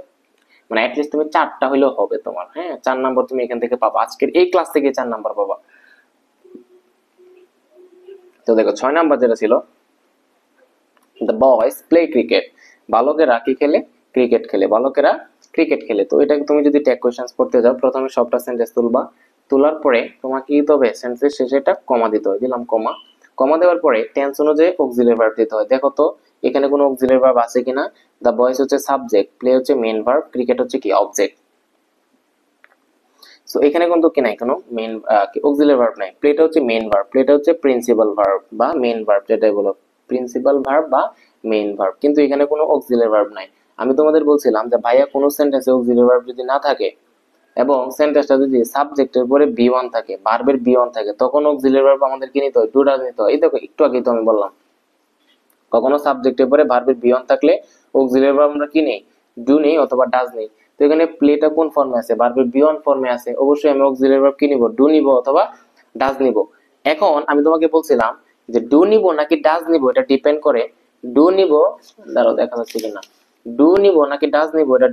মানে অ্যাটলিস্ট তুমি 4টা হইলেও হবে তোমার। হ্যাঁ, 4 নাম্বার তুমি এখান থেকে পাবা, আজকের এই ক্লাস থেকে 4 নাম্বার পাবা। তো দেখো 6 নাম্বার যেটা ছিল, দ্য বয়েজ প্লে ক্রিকেট, বালকেরা কি খেলে, ক্রিকেট খেলে, বালকেরা ক্রিকেট খেলে। তো এটাকে তুমি যদি ট্যাগ কোশ্চেন্স পড়তে যাও, প্রথমে সবটা সেন্টেন্স তুলবা, তোলার পরে তোমাকে কি দিতে হবে, সেন্টেন্সের শেষে একটা কমা দিতে হয়, দিলাম কমা। কমা দেওয়ার পরে টেন্স অনুযায়ী অক্সিলারি ভার্ব দিতে হয়। দেখো তো এখানে কোনো অক্সিলারি ভার্ব আছে কিনা। দ্য বয়েজ হচ্ছে সাবজেক্ট, প্লে হচ্ছে মেইন ভার্ব, ক্রিকেট হচ্ছে কি অবজেক্ট। সো এখানে কিন্তু কি নাই, কোনো মেইন অক্সিলারি ভার্ব নাই। প্লেটা হচ্ছে মেইন ভার্ব, প্লেটা হচ্ছে প্রিন্সিপাল ভার্ব বা মেইন ভার্ব, যেটাই বলো প্রিন্সিপাল ভার্ব বা মেইন ভার্ব, কিন্তু এখানে কোনো অক্সিলারি ভার্ব নাই। আমি তোমাদের বলছিলাম যে ভাইয়া কোনো সেন্টেন্সে অক্সিলারি ভার্ব যদি না থাকে এবং সেন্টেন্সটা যদি সাবজেক্টের পরে বি ওয়ান থাকে, ভার্বের বি ওয়ান থাকে, তখন অক্সিলারি ভার্ব আমাদের কি নিতে হয়, ডু ডাজ নিতে হয়। এই দেখো একটু আগেই তো আমি বললাম, কখনো সাবজেক্টের পরে ভার্বের বি ওয়ান থাকলে অক্সিলারি ভার্ব আমরা কি নেই, ডু নেই অথবা ডাজ নেই। তো এখানে প্লেটা কোন ফর্মে আছে, ভার্বের বি ওয়ান ফর্মে আছে, অবশ্যই আমি অক্সিলারি ভার্ব কি নিব, ডু নিব অথবা ডাজ নিব। এখন আমি তোমাকে বলছিলাম যে ডু নিব নাকি ডাজ নিব, এটা ডিপেন্ড করে, ডু নিব, দাঁড়াও দেখা যাচ্ছে কিনা, ডু নিব নাকি ডাজ নিব এটা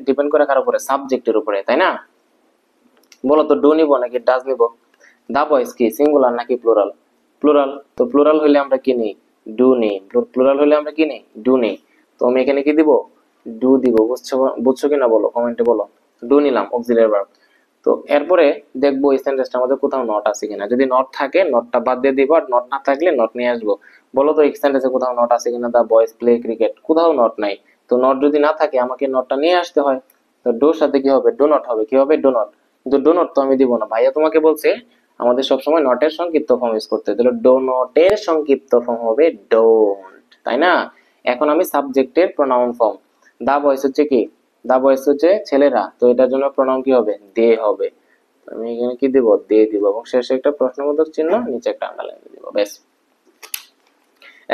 ডিপেন্ড করে কার উপরে, সাবজেক্টের উপরে, তাই না। বলো তো ডু নিব নাকি ডাজ নিব। দা বয়েজ কি সিঙ্গুলার নাকি প্লুরাল, প্লুরাল। তো প্লুরাল হইলে আমরা কি নেই, ডু নেই। প্লুরাল হইলে আমরা কি নেই, ডু নেই। তো আমি এখানে কি দিব, ডু দিব। বুঝছো কিনা বলো, কমেন্টে বলো। ডু নিলাম অক্সিলারি ভার্ব। তো এরপরে দেখবো এই সেন্টেন্সটার মধ্যে কোথাও নট আছে কিনা, যদি নট থাকে নটটা বাদ দিয়ে দিব, আর নট না থাকলে নট নিয়ে আসবো। বলো তো এই সেন্টেন্সে কোথাও নট আছে কিনা, দা বয়েজ প্লে ক্রিকেট, কোথাও নট নাই। তো নট যদি না থাকে আমাকে নটটা নিয়ে আসতে হয়। তো ডোর সাথে কি হবে, ডো নট হবে, কি হবে, ডো নট। কিন্তু ডো নট তো আমি দিব না, ভাইয়া তোমাকে বলছে আমাদের সবসময় নটের সংক্ষিপ্ত ফর্ম ইউজ করতে, তাহলে ডো নটের সংক্ষিপ্ত ফর্ম হবে ডোন্ট, তাই না। এখন আমি সাবজেক্টের প্রোনাউন ফর্ম, দা বয়েজ হচ্ছে কি, দা বয়েজ হচ্ছে ছেলেরা, তো এটার জন্য প্রোনাউন কি হবে, দে হবে। আমি এখানে কি দেব, দে দিব, এবং শেষে একটা প্রশ্নবোধক চিহ্ন, নিচে একটা আন্ডারলাইন দিব, ব্যাস।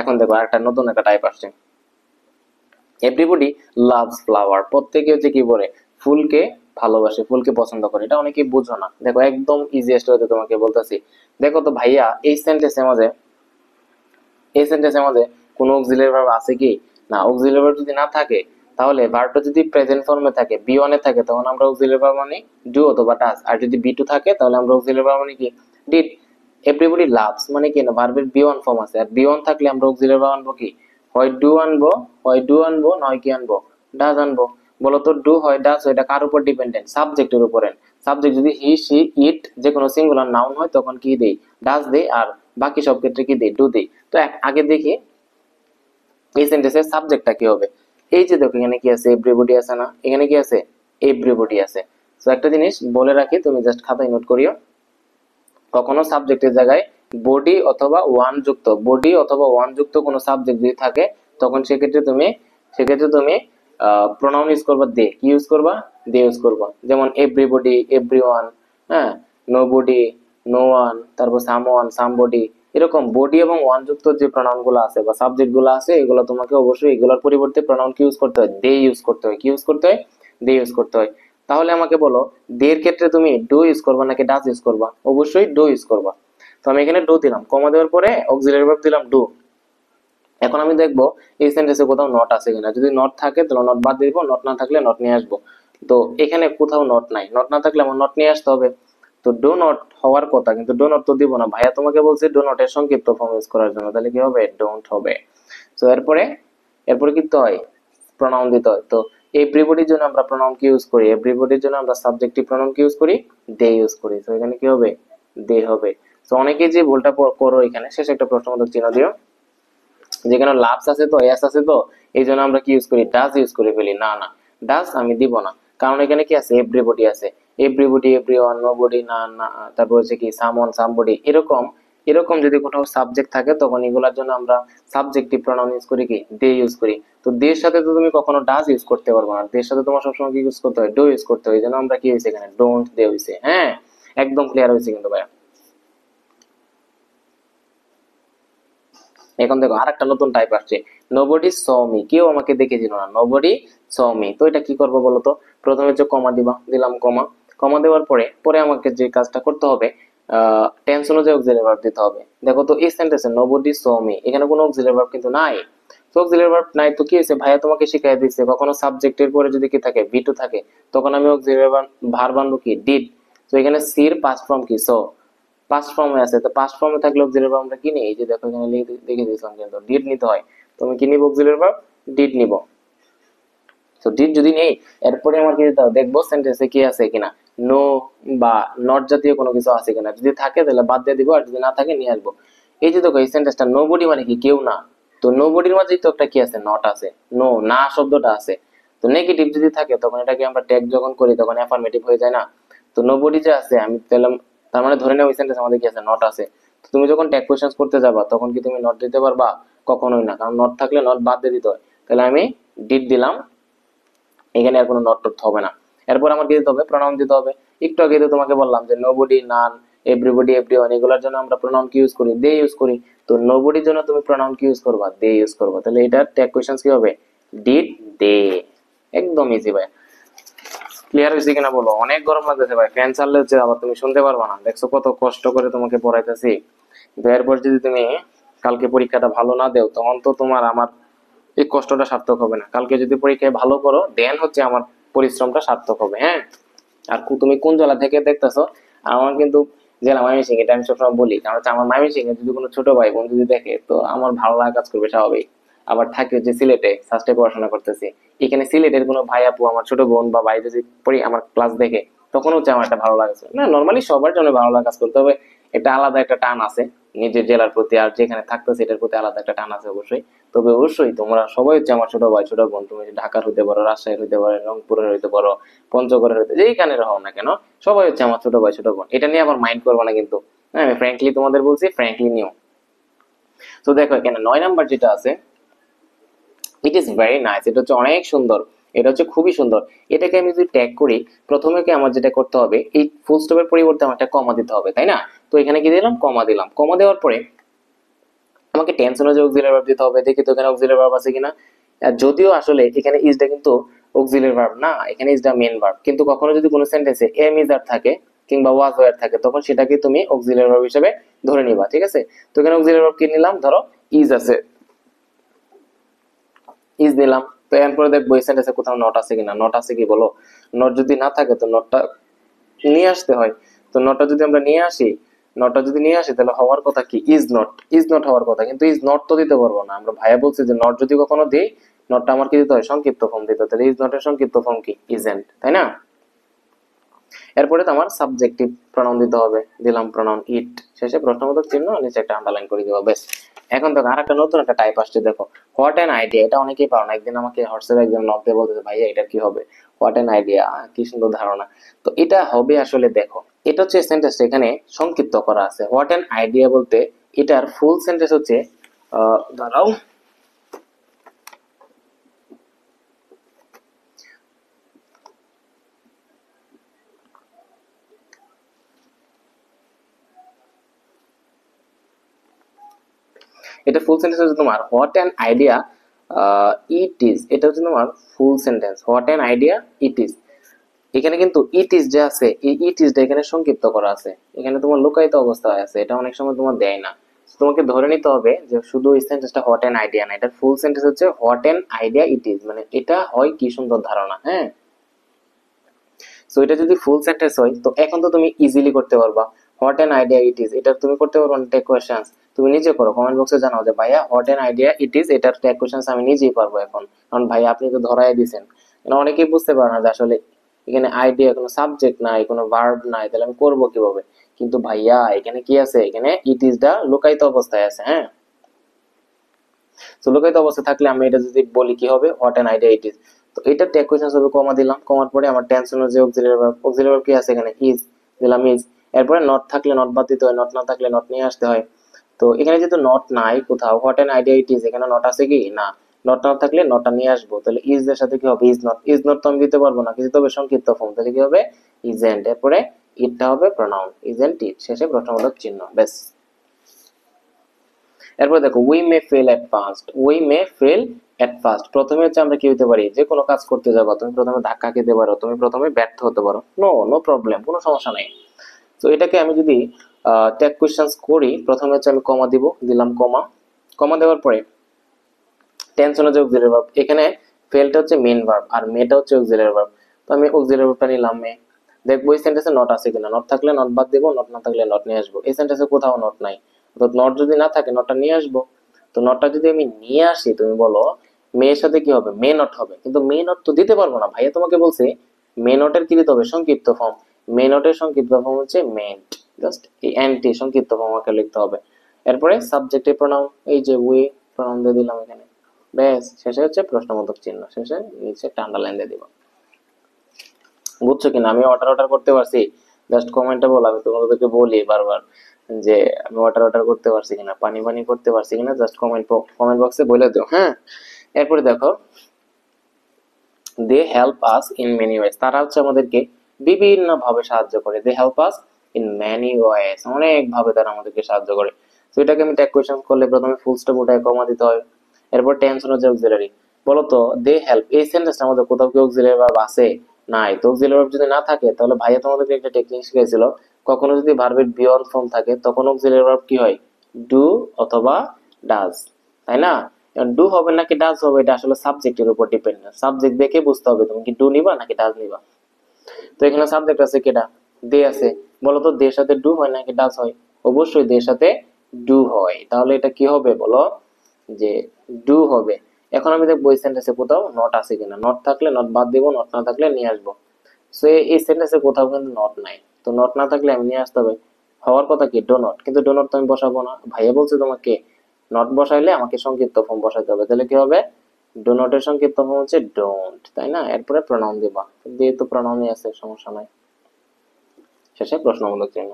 এখন দেখো একটা নতুন একটা টাইপ আসছে, এভরিবডি লাভস ফ্লাওয়ার, প্রত্যেকে হচ্ছে কি বলে, ফুলকে ভালোবাসে, ফুলকে পছন্দ করে। এটা অনেকেই বুঝো না, দেখো একদম ইজিয়েস্ট ওয়েতে তোমাকে বলতেছি। দেখো তো ভাইয়া এই সেন্টেন্সের মাঝে, এই সেন্টেন্সের মধ্যে কোনো অক্সিলারি ভার্ব আছে কি, না। অক্সিলারি ভার্ব যদি না থাকে, তাহলে ভার্বটা যদি প্রেজেন্ট ফর্মে থাকে, বি ওয়ান এ থাকে, তখন আমরা অক্সিলারি ভার্ব মানে ডু অথবা ডাজ। আর যদি বি টু থাকে তাহলে আমরা অক্সিলারি ভার্ব মানে কি, ডিড। এভরিবডি লাভস মানে কি না, ভার্বের বি ওয়ান ফর্ম আছে, আর বি ওয়ান থাকলে আমরা অক্সিলারি ভার্ব আনবো কি, হয় ডু আনবো, হয় ডু আনবো, নয় কি আনবো, ডাজ আনবো। বলতো ডু হয় ডাজ হয়, এটা কার উপর ডিপেন্ডেন্ট, সাবজেক্টের উপরে। সাবজেক্ট যদি হি সি ইট যে কোনো সিঙ্গুলার নাউন হয় তখন কি দেই, ডাজ দেই, আর বাকি সব ক্ষেত্রে কি দেই, ডু দেই। তো আগে দেখি এই সেন্টেন্সের সাবজেক্টটা কি হবে। এই যে দেখো এখানে কি আছে, এভরিবডি আছে না, এখানে কি আছে, এভরিবডি আছে। তো একটা জিনিস বলে রাখি, তুমি জাস্ট খাতায় নোট করিও, কখনো সাবজেক্টের জায়গায় বডি অথবা ওয়ান যুক্ত, বডি অথবা ওয়ান যুক্ত কোনো সাবজেক্ট যদি থাকে, তখন সেক্ষেত্রে তুমি প্রোনাউন ইউজ করবা, দে। কি ইউজ করবা, দে ইউজ করবা। যেমন এভরিবডি, এভরিওয়ান, হ্যাঁ, নোবডি, নো ওয়ান, তারপর সামওয়ান, সামবডি। এরকম বডি এবং ওয়ান যুক্ত যে প্রোনাউন গুলো আছে বা সাবজেক্ট গুলো আছে, এগুলো তোমাকে অবশ্যই এগুলোর পরিবর্তে প্রোনাউন কি ইউজ করতে হয়, দে ইউজ করতে হয়। কি ইউজ করতে হয়, দে ইউজ করতে হয়। তাহলে আমাকে বলো, দের ক্ষেত্রে তুমি ডু ইউজ করবা নাকি ডাজ ইউজ করবা, অবশ্যই ডু ইউজ করবা। তো আমি এখানে ডু দিলাম, কমা দেওয়ার পরে অক্সিলারি ভার্ব দিলাম ডু। এখন আমি দেখবো এই সেন্টেন্সে কোথাও নট আছে কিনা, যদি নট থাকে তাহলে নট বাদ দিব, নট না থাকলে নট নিয়ে আসবো। তো এখানে কোথাও নট নাই, নট না থাকলে আমার নট নিয়ে আসতে হবে। তো ডো নট হওয়ার কথা, কিন্তু ডো নট তো দিব না, ভাইয়া তোমাকে বলছে ডো নট এর সংক্ষিপ্ত ফর্ম ইউজ করার জন্য, তাহলে কি হবে, ডোন্ট হবে। তো এরপরে কি হয়, প্রোনাউন দিতে হয়। তো এভরিবডির জন্য আমরা প্রোনাউন কি ইউজ করি, এভরিবডির জন্য আমরা সাবজেক্টিভ প্রোনাউন কি ইউজ করি, দে ইউজ করি। তো এখানে কি হবে, দে হবে। তো অনেকেই যে ভুলটা করো এখানে শেষে একটা প্রশ্নবোধক চিহ্ন দিও, যেখানে লাভস আছে তো এস আছে তো এই জন্য আমরা কি ইউজ করি, ডাজ ইউজ করে ফেলি। না না, ডাজ আমি দিব না, কারণ এখানে কি আছে, এভরিবডি আছে, এভরিবডি, এভরিওয়ান, নোবডি, না না, তারপর হচ্ছে কি সামওয়ান, সামবডি, এরকম এরকম যদি কোথাও সাবজেক্ট থাকে তখন এগুলোর জন্য আমরা সাবজেক্টিভ প্রনাউন ইউজ করি, কি দে ইউজ করি। তো দের সাথে তো তুমি কখনো ডাজ ইউজ করতে পারবে না, দের সাথে তোমার সবসময় কি ইউজ করতে হয়, ডো ইউজ করতে হয়। এই জন্য আমরা কি হয়েছে এখানে ডোন্ট দে হয়েছে। হ্যাঁ, একদম ক্লিয়ার হয়েছে কিন্তু ভাইয়া। এখন দেখো আরেকটা নতুন টাইপ আসছে, নোবডি স মি, কেউ আমাকে দেখেছিল না, নোবডি স মি। তো এটা কি করবো বলো তো, প্রথমে যে কমা দিবা, দিলাম কমা, কমা দেওয়ার পরে পরে আমাকে যে কাজটা করতে হবে, টেন্স অনুযায়ী অক্সিলারি ভার্ব দিতে হবে। দেখো তো এই সেন্টেন্সে নোবডি স মি, এখানে কোনো অক্সিলারি ভার্ব কিন্তু নাই। তো অক্সিলারি ভার্ব নাই তো কি হয়েছে, ভাইয়া তোমাকে শিখাই দিচ্ছে কখনো সাবজেক্টের পরে যদি কি থাকে, ভি টু থাকে, তখন আমি অক্সিলারি ভার্ব আনবো কি, ডিড। তো এখানে সির পাস্ট ফর্ম কি, সো পাস্ট ফর্মে আছে, তো পাস্ট ফর্মে থাকলে অক্সিলারি ভার্ব আমরা কি নিই, এই যে দেখো এখানে লিখে দিয়েছিলাম কিন্তু ডিড নিতে হয়। তো আমি কি নিব, অক্সিলারি ভার্ব ডিড নিব। তো ডিড যদি নেই, এরপরে আমার কি দিতে হবে, দেখবো সেন্টেন্সে কি আছে কিনা, নো বা নট জাতীয় কোনো কিছু আছে কিনা, যদি থাকে তাহলে বাদ দিয়ে দিব, আর যদি না থাকে নিয়ে আসবো। এই যে দেখো এই সেন্টেন্সটা নোবডি মানে কি, কেউ না, তো নোবডির মাঝে তো একটা কি আছে, নট আছে, নো না শব্দটা আছে। তো নেগেটিভ যদি থাকে তখন এটাকে আমরা ট্যাগ যখন করি তখন অ্যাফার্মেটিভ হয়ে যায় না। তো নোবডি যে আছে আমি পেলাম, তার মানে ধরে নাও ওই সেন্টেন্স আমাদের কি আছে, নট আছে। তো তুমি যখন ট্যাগ কোশ্চেন করতে যাবা তখন কি তুমি নট দিতে পারবা, কখনোই না, কারণ নট থাকলে নট বাদ দিয়ে দিতে হয়। তাহলে আমি ডিড দিলাম, এখানে আর কোনো নট টট হবে না। এরপর আমার কি দিতে হবে, প্রোনাউন দিতে হবে। একটু আগে তো তোমাকে বললাম যে নোবডি, নান, এভরিবডি, এভরিওয়ান, এগুলোর জন্য আমরা প্রোনাউন কি ইউজ করি, দে ইউজ করি। তো নোবডির জন্য তুমি প্রোনাউন কি ইউজ করবা, দে ইউজ করবা। তাহলে এটা ট্যাগ কোশ্চেন কি হবে, ডিড, দে। একদম ইজি ভাই। ক্লিয়ার হয়েছে কিনা বলো, অনেক গরম লাগতেছে ভাই, ফ্যান চাললে হচ্ছে আবার তুমি শুনতে পারবা না, দেখছো কত কষ্ট করে তোমাকে পড়াইতেছি। কিন্তু এরপর যদি তুমি কালকে পরীক্ষাটা ভালো না দেও তখন তো তোমার আমার এই কষ্টটা সার্থক হবে না। কালকে যদি পরীক্ষায় ভালো করো দেন হচ্ছে আমার পরিশ্রমটা সার্থক হবে। হ্যাঁ, আর তুমি কোন জেলা থেকে দেখতেছো, আমার কিন্তু জেলা ময়মনসিং, এটা আমি সবসময় বলি, কারণ হচ্ছে আমার ময়মনসিং এ যদি কোনো ছোট ভাই বোন যদি দেখে তো আমার ভালো লাগা কাজ করবে স্বাভাবিক। আবার থাকে যে সিলেটে ফার্স্টে পড়াশোনা করতেছি, এখানে সিলেটের কোনো ভাই আপু আমার ছোট বোন বা ভাই যদি পড়ি আমার ক্লাস দেখে তখন হচ্ছে আমার একটা ভালো লাগছে না। নর্মালি সবার জন্য ভালো লাগা কাজ করতে হবে, একটা আলাদা একটা টান আছে নিজের জেলার প্রতি, আর যেখানে থাকতেছে এটার প্রতি আলাদা একটা টান আছে অবশ্যই। তবে অবশ্যই তোমরা সবাই হচ্ছে আমার ছোট ভাই ছোট বোন, তুমি ঢাকার হইতে পারো, রাজশাহীর হইতে পারো, রংপুরের হইতে পারো, পঞ্চগড়ের হইতে, যেইখানে হও না কেন সবাই হচ্ছে আমার ছোট ভাই ছোট বোন, এটা নিয়ে আবার মাইন্ড করবো না কিন্তু। হ্যাঁ, আমি ফ্র্যাঙ্কলি তোমাদের বলছি, ফ্র্যাঙ্কলি নিও। তো দেখো এখানে 9 নাম্বার যেটা আছে, ইট ইজ ভেরি নাইস, এটা হচ্ছে অনেক সুন্দর, এটা হচ্ছে খুবই সুন্দর। এটাকে আমি যদি ট্যাগ করি, প্রথমে কি আমার যেটা করতে হবে, এই ফুল স্টপের পরিবর্তে আমার একটা কমা দিতে হবে, তাই না? তো এখানে কি দিলাম, কমা দিলাম। কমা দেওয়ার পরে আমাকে টেন্স অনুযায়ী অক্সিলারি ভার্ব দিতে হবে। দেখি তো এখানে অক্সিলারি ভার্ব আছে কিনা। যদিও আসলে এখানে ইজটা কিন্তু অক্সিলারি ভার্ব না, এখানে ইজটা মেন ভার্ব। কিন্তু কখনো যদি কোনো সেন্টেন্সে এম ইজ আর থাকে কিংবা ওয়াজ ওয়ার থাকে তখন সেটাকে তুমি অক্সিলারি ভার্ব হিসেবে ধরে নিবা, ঠিক আছে? তো এখানে অক্সিলারি ভার্ব কি নিলাম, ধরো ইজ আছে, ইজ দিলাম। তো এরপরে দেখবো এই সেন্টেন্সে কোথাও নট আছে কিনা, নট আছে কি বলো, নট যদি না থাকে তো নটটা নিয়ে আসতে হয়। তো নটটা যদি আমরা নিয়ে আসি, নটটা যদি নিয়ে আসি তাহলে হওয়ার কথা কি, ইজ নট, ইজ নট হওয়ার কথা, কিন্তু ইজ নট তো দিতে পারবো না। আমরা ভাইয়া বলছি যে নট যদি কখনো দিই, নটটা আমার কি দিতে হয়, সংক্ষিপ্ত ফর্ম দিতে হয়। তাহলে ইজ নটের সংক্ষিপ্ত ফর্ম কি, ইজেন্ট, তাই না? এরপরে তো আমার সাবজেক্টিভ প্রনাউন দিতে হবে, দিলাম প্রনাউন ইট, শেষে প্রশ্নবোধক চিহ্ন, নিচে একটা আন্ডারলাইন করে দিবা, বেশ। এখন দেখো আর একটা নতুন একটা টাইপ আসছে, দেখো হোয়াট অ্যান আইডিয়া। এটা অনেকেই পারো না, একদিন আমাকে হোয়াটসঅ্যাপে একজন নক দিয়ে বলতেছে ভাইয়া এটা কি হবে, হোয়াট অ্যান আইডিয়া, কি সুন্দর ধারণা। তো এটা হবে আসলে, দেখো এটা হচ্ছে সেন্টেন্সটা এখানে সংক্ষিপ্ত করা আছে। হোয়াট অ্যান আইডিয়া বলতে এটার ফুল সেন্টেন্স হচ্ছে, দাঁড়াও, এটা ফুল সেন্টেন্স হচ্ছে তোমার what an idea it is, এটা হচ্ছে তোমার full sentence, what an idea it is. এখানে কিন্তু ইট ইজ যে আছে, এই ইট ইজটা এখানে সংক্ষিপ্ত করা আছে, এখানে তোমার লুকায়িত অবস্থায় আছে, এটা অনেক সময় তোমার দেয় না। তোমাকে ধরে নিতে হবে যে শুধু এই সেন্টেন্সটা হোয়াট অ্যান আইডিয়া না, এটা ফুল সেন্টেন্স হচ্ছে what an idea it is, মানে এটা হয় কি সুন্দর ধারণা। হ্যাঁ, সো এটা যদি ফুল সেন্টেন্স হয় তো এখন তো তুমি ইজিলি করতে পারবা, what an idea it is, এটা তুমি করতে পারবা না টেক কোয়েশ্চেন্স। তুমি নিজে করো, কমেন্ট বক্সে জানাও যে ভাইয়া what an idea it is, এটার টেক কোয়েশ্চেন্স আমি নিজেই পারবো এখন, কারণ ভাইয়া আপনি তো ধরাই দিয়েছেন। অনেকেই বুঝতে পারে না যে আসলে এখানে আইডিয়া কোনো সাবজেক্ট নাই, কোনো ভার্ব নাই, তাহলে আমি করবো কিভাবে। কিন্তু ভাইয়া এখানে কি আছে, এখানে ইট ইজ দা লুকায়িত অবস্থায় আছে। হ্যাঁ, তো লুকায়িত অবস্থায় থাকলে আমি এটা যদি বলি কি হবে, what an idea it is. তো এটা ট্যাগ কোয়েশ্চেন হবে, কমা দিলাম, কমার পরে আমার টেনশনের যে অক্সিলারি ভার্ব কি আছে এখানে, ইজ দিলাম, ইজ। এরপরে নট থাকলে নট বাদ দিতে হয়, নট না থাকলে নট নিয়ে আসতে হয়। তো এখানে যেহেতু নট নাই কোথাও, what an idea it is, এখানে নট আছে কি না, নট না থাকলে নটটা নিয়ে আসবো। তাহলে ইজ এর সাথে কি হবে, ইজ নট। ইজ নট তো আমি দিতে পারবো না, কিছু তবে সংক্ষিপ্ত ফর্ম, তাহলে কি হবে, ইজেন্ট। এরপরে ইটটা হবে প্রোনাউন, ইজেন্ট ইট, শেষে প্রশ্নবোধক চিহ্ন, ব্যাস। এরপর দেখো we may fail at first, we may fail at first. প্রথমে হচ্ছে আমরা কি হতে পারি, যে কোনো কাজ করতে যাবো, তুমি প্রথমে ধাক্কা খেতে পারো, তুমি প্রথমে ব্যর্থ হতে পারো, নো নো প্রবলেম, কোনো সমস্যা নেই। তো এটাকে আমি যদি ট্যাগ কোয়েশ্চেন্স করি, প্রথমে হচ্ছে আমি কমা দিব, দিলাম কমা, কমা দেওয়ার পরে টেনশনে যে অক্সিলারি ভার্ব, এখানে ফেলটা হচ্ছে মেইন ভার্ব আর মেটা হচ্ছে অক্সিলারি ভার্ব। তো আমি অক্সিলারি ভার্বটা নিলাম মে। দেখবো এই সেন্টেন্সে নট আছে কিনা, নট থাকলে নট বাদ দেবো, নট না থাকলে নট নিয়ে আসবো। এই সেন্টেন্সে কোথাও নট নাই, তো নট যদি না থাকে নটটা নিয়ে আসবো। তো নটটা যদি আমি নিয়ে আসি, তুমি বলো মেয়ের সাথে কি হবে, মে নট হবে, কিন্তু মে নট তো দিতে পারবো না ভাইয়া, তোমাকে বলছে মে নটের কি দিতে হবে, সংক্ষিপ্ত ফর্ম। মে নটের সংক্ষিপ্ত ফর্ম হচ্ছে মেন্ট, জাস্ট এই এনটি সংক্ষিপ্ত ফর্ম আমাকে লিখতে হবে। এরপরে সাবজেক্টিভ প্রোনাউন, এই যে উই প্রোনাউন দিয়ে দিলাম এখানে, ব্যাস। শেষে হচ্ছে প্রশ্নবোধক চিহ্ন, শেষে নিচে একটা আন্ডারলাইন দিয়ে দিব। বুঝছো কিনা, আমি অর্ডার অর্ডার করতে পারছি, জাস্ট কমেন্টে বলো, আমি তোমাদেরকে বলি বারবার যে আমি ওয়াটার ওয়াটার করতে পারছি কিনা, পানি পানি করতে পারছি কিনা, জাস্ট কমেন্ট বক্সে বলে দিও। হ্যাঁ, এরপরে দেখো they help us in many ways, তারা হচ্ছে আমাদেরকে বিভিন্ন ভাবে সাহায্য করে। They help us in many ways, অনেক ভাবে তারা আমাদেরকে সাহায্য করে। তো এটাকে আমি ট্যাগ কোয়েশ্চেন করলে প্রথমে ফুল স্টপ উঠায় কমা দিতে হয়। এরপর টেনশন হচ্ছে অক্সিলারি। বলতো দে হেল্প, এই সেন্টেন্সটার মধ্যে কোথাও কি অক্সিলারি ভার্ব আছে, নাই। তো অক্সিলারি ভার্ব যদি না থাকে, তাহলে ভাইয়া তোমাদেরকে একটা টেকনিক শিখাইছিল, কখনো যদি ভার্বের বিয়ন্ড ফর্ম থাকে তখন অক্সিলারি ভার্ব কি হয়, ডু অথবা ডাজ, তাই না। ডু হবে নাকি ডাজ হবে, এটা আসলে সাবজেক্টের উপর ডিপেন্ড। সাবজেক্ট দেখে বুঝতে হবে তুমি কি ডু নিবা নাকি ডাজ নিবা। তো এখানে সাবজেক্ট আছে কেটা, দে আছে। বলতো দের সাথে ডু হয় নাকি ডাজ হয়, অবশ্যই দের সাথে ডু হয়, তাহলে এটা কি হবে বলো, যে ডু হবে। এখন আমি দেখবো এই সেন্টেন্সে কোথাও নট আছে কিনা, নট থাকলে নট বাদ দিব, নট না থাকলে নিয়ে আসবো। সো এই সেন্টেন্সে কোথাও কিন্তু নট নাই, তো নট না থাকলে আমি নিয়ে আসতে হবে। হওয়ার কথা কি ডো নট, কিন্তু ডো নট তো আমি বসাবো না, ভাইয়া বলছে তোমাকে নট বসাইলে আমাকে সংক্ষিপ্ত ফর্ম বসাতে হবে। তাহলে কি হবে, ডো নটের সংক্ষিপ্ত ফর্ম হচ্ছে ডোন্ট, তাই না। এরপরে প্রনাউন দিবা, দিয়ে তো প্রনাউনই আছে, সমস্যা নাই। শেষে প্রশ্নবোধক চিহ্ন।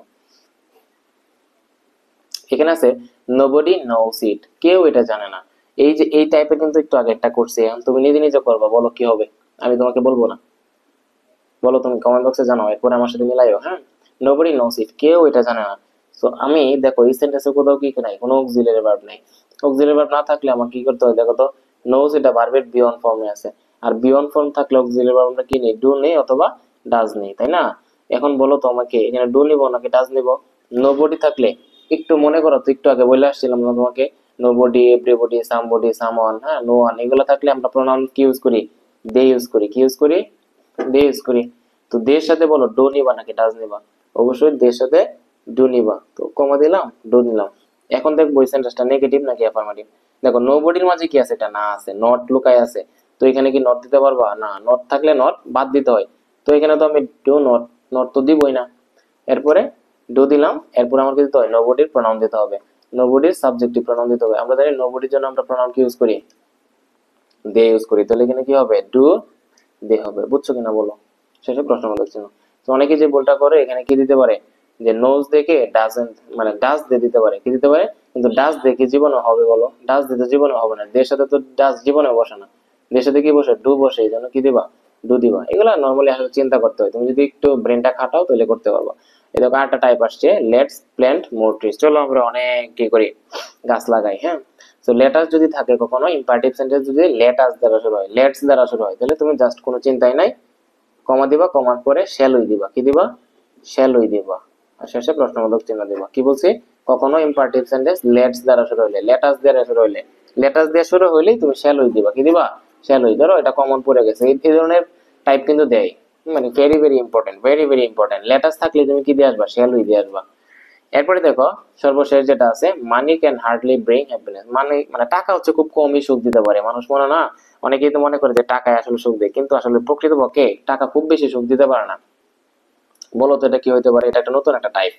এখানে আছে নোবডি নোস ইট, কেউ এটা জানে না। এই যে এই টাইপের কিন্তু একটু আগে একটা করছি, এখন তুমি নিজে নিজে করবা, বলো কি হবে, আমি তোমাকে বলবো না। বলো তুমি কমেন্ট বক্সে জানাও, এরপরে আমার সাথে মিলাইও। হ্যাঁ, নোবডি নোস ইট, কেউ এটা জানে না। তো আমি দেখো এই সেন্টেন্সে কোথাও কি নাই, কোনো অক্সিলারি ভার্ব নাই। অক্সিলারি ভার্ব না থাকলে আমার কি করতে হয়, দেখো তো নোস এটা ভার্বের বিয়ন্ড ফর্মে আছে, আর বিয়ন্ড ফর্ম থাকলে অক্সিলারি ভার্ব আমরা কি নেই, ডু নেই অথবা ডাজ নেই, তাই না। এখন বলো তো আমাকে এখানে ডু নিব নাকি ডাজ নিব। নোবডি থাকলে একটু মনে করো তো, একটু আগে বলে আসছিলাম না তোমাকে, নোবডি, এভরিবডি, সামবডি, সামওয়ান, হ্যাঁ, নো ওয়ান, এগুলো থাকলে আমরা প্রোনাউন কি ইউজ করি, দে ইউজ করি, কি ইউজ করি, দে ইউজ করি। তো দের সাথে বলো ডো নিবা নাকি ডাজ নিবা, অবশ্যই দের সাথে ডু নিবা। তো কমা দিলাম, ডো নিলাম। এখন দেখবো এই সেন্টেন্সটা নেগেটিভ নাকি অ্যাফার্মেটিভ। দেখো নোবডির মাঝে কি আছে, এটা না আছে, নট লুকায় আছে। তো এখানে কি নট দিতে পারবা না, নট থাকলে নট বাদ দিতে হয়। তো এখানে তো আমি ডো নট, নট তো দিবই না। এরপরে ডো দিলাম, এরপরে আমার কি দিতে হয়, নোবডির প্রোনাউন দিতে হবে, নোবডির সাবজেক্টিভ প্রোনাউন দিতে হবে। আমরা জানি নোবডির জন্য আমরা প্রোনাউন কি ইউজ করি, দে ইউজ করি। তাহলে এখানে কি হবে, ডু দে হবে। বুঝছো কিনা বলো, শেষে প্রশ্নবোধক চিহ্ন। তো অনেকে যে ভুলটা করে, এখানে কি দিতে পারে, যে নোজ দেখে ডাজেন্ট মানে ডাজ দিয়ে দিতে পারে, কি দিতে পারে, কিন্তু ডাজ দেখে জীবনে হবে বলো, ডাজ দিতে জীবনে হবে না, দের সাথে তো ডাজ জীবনে বসে না, দের সাথে কি বসে, ডু বসে, এই জন্য কি দিবা, ডু দিবা। এগুলা নর্মালি আসলে চিন্তা করতে হয়, তুমি যদি একটু ব্রেনটা খাটাও তাহলে করতে পারবা। এই দেখো আরেকটা টাইপ আসছে, লেটস প্ল্যান্ট মোর ট্রিজ, চলো আমরা অনেক কি করি, গাছ লাগাই। হ্যাঁ, তো লেটাস যদি থাকে কখনো ইম্পারেটিভ সেন্টেন্স যদি লেটাস দ্বারা শুরু হয়, লেটস দ্বারা শুরু হয়, তাহলে তুমি জাস্ট কোনো চিন্তাই নাই, কমা দিবা, কমার পরে শ্যালই দিবা, কি দিবা, শ্যালই দিবা, আর শেষে প্রশ্নবোধক চিহ্ন দিবা। কি বলছি, কখনো ইম্পারেটিভ সেন্টেন্স লেটস দ্বারা শুরু হইলে, লেটাস দ্বারা শুরু হইলে, লেটাস দিয়ে শুরু হইলেই তুমি শ্যালই দিবা, কি দিবা, শ্যালই। ধরো এটা কমন পড়ে গেছে, এই ধরনের টাইপ কিন্তু দেয়, মানে very very important, very very important. Let us থাকলে তুমি কি দিয়ে আসবা, শ্যালই দিয়ে আসবা। এরপরে দেখো সর্বশেষ যেটা আছে, money can hardly bring happiness, মানে মানে টাকা হচ্ছে খুব কমই সুখ দিতে পারে। মানুষ মনে না, অনেকেই তো মনে করে যে টাকায় আসলে সুখ দেয়, কিন্তু আসলে প্রকৃতপক্ষে টাকা খুব বেশি সুখ দিতে পারে না। বলো তো এটা কি হইতে পারে, এটা একটা নতুন একটা টাইপ।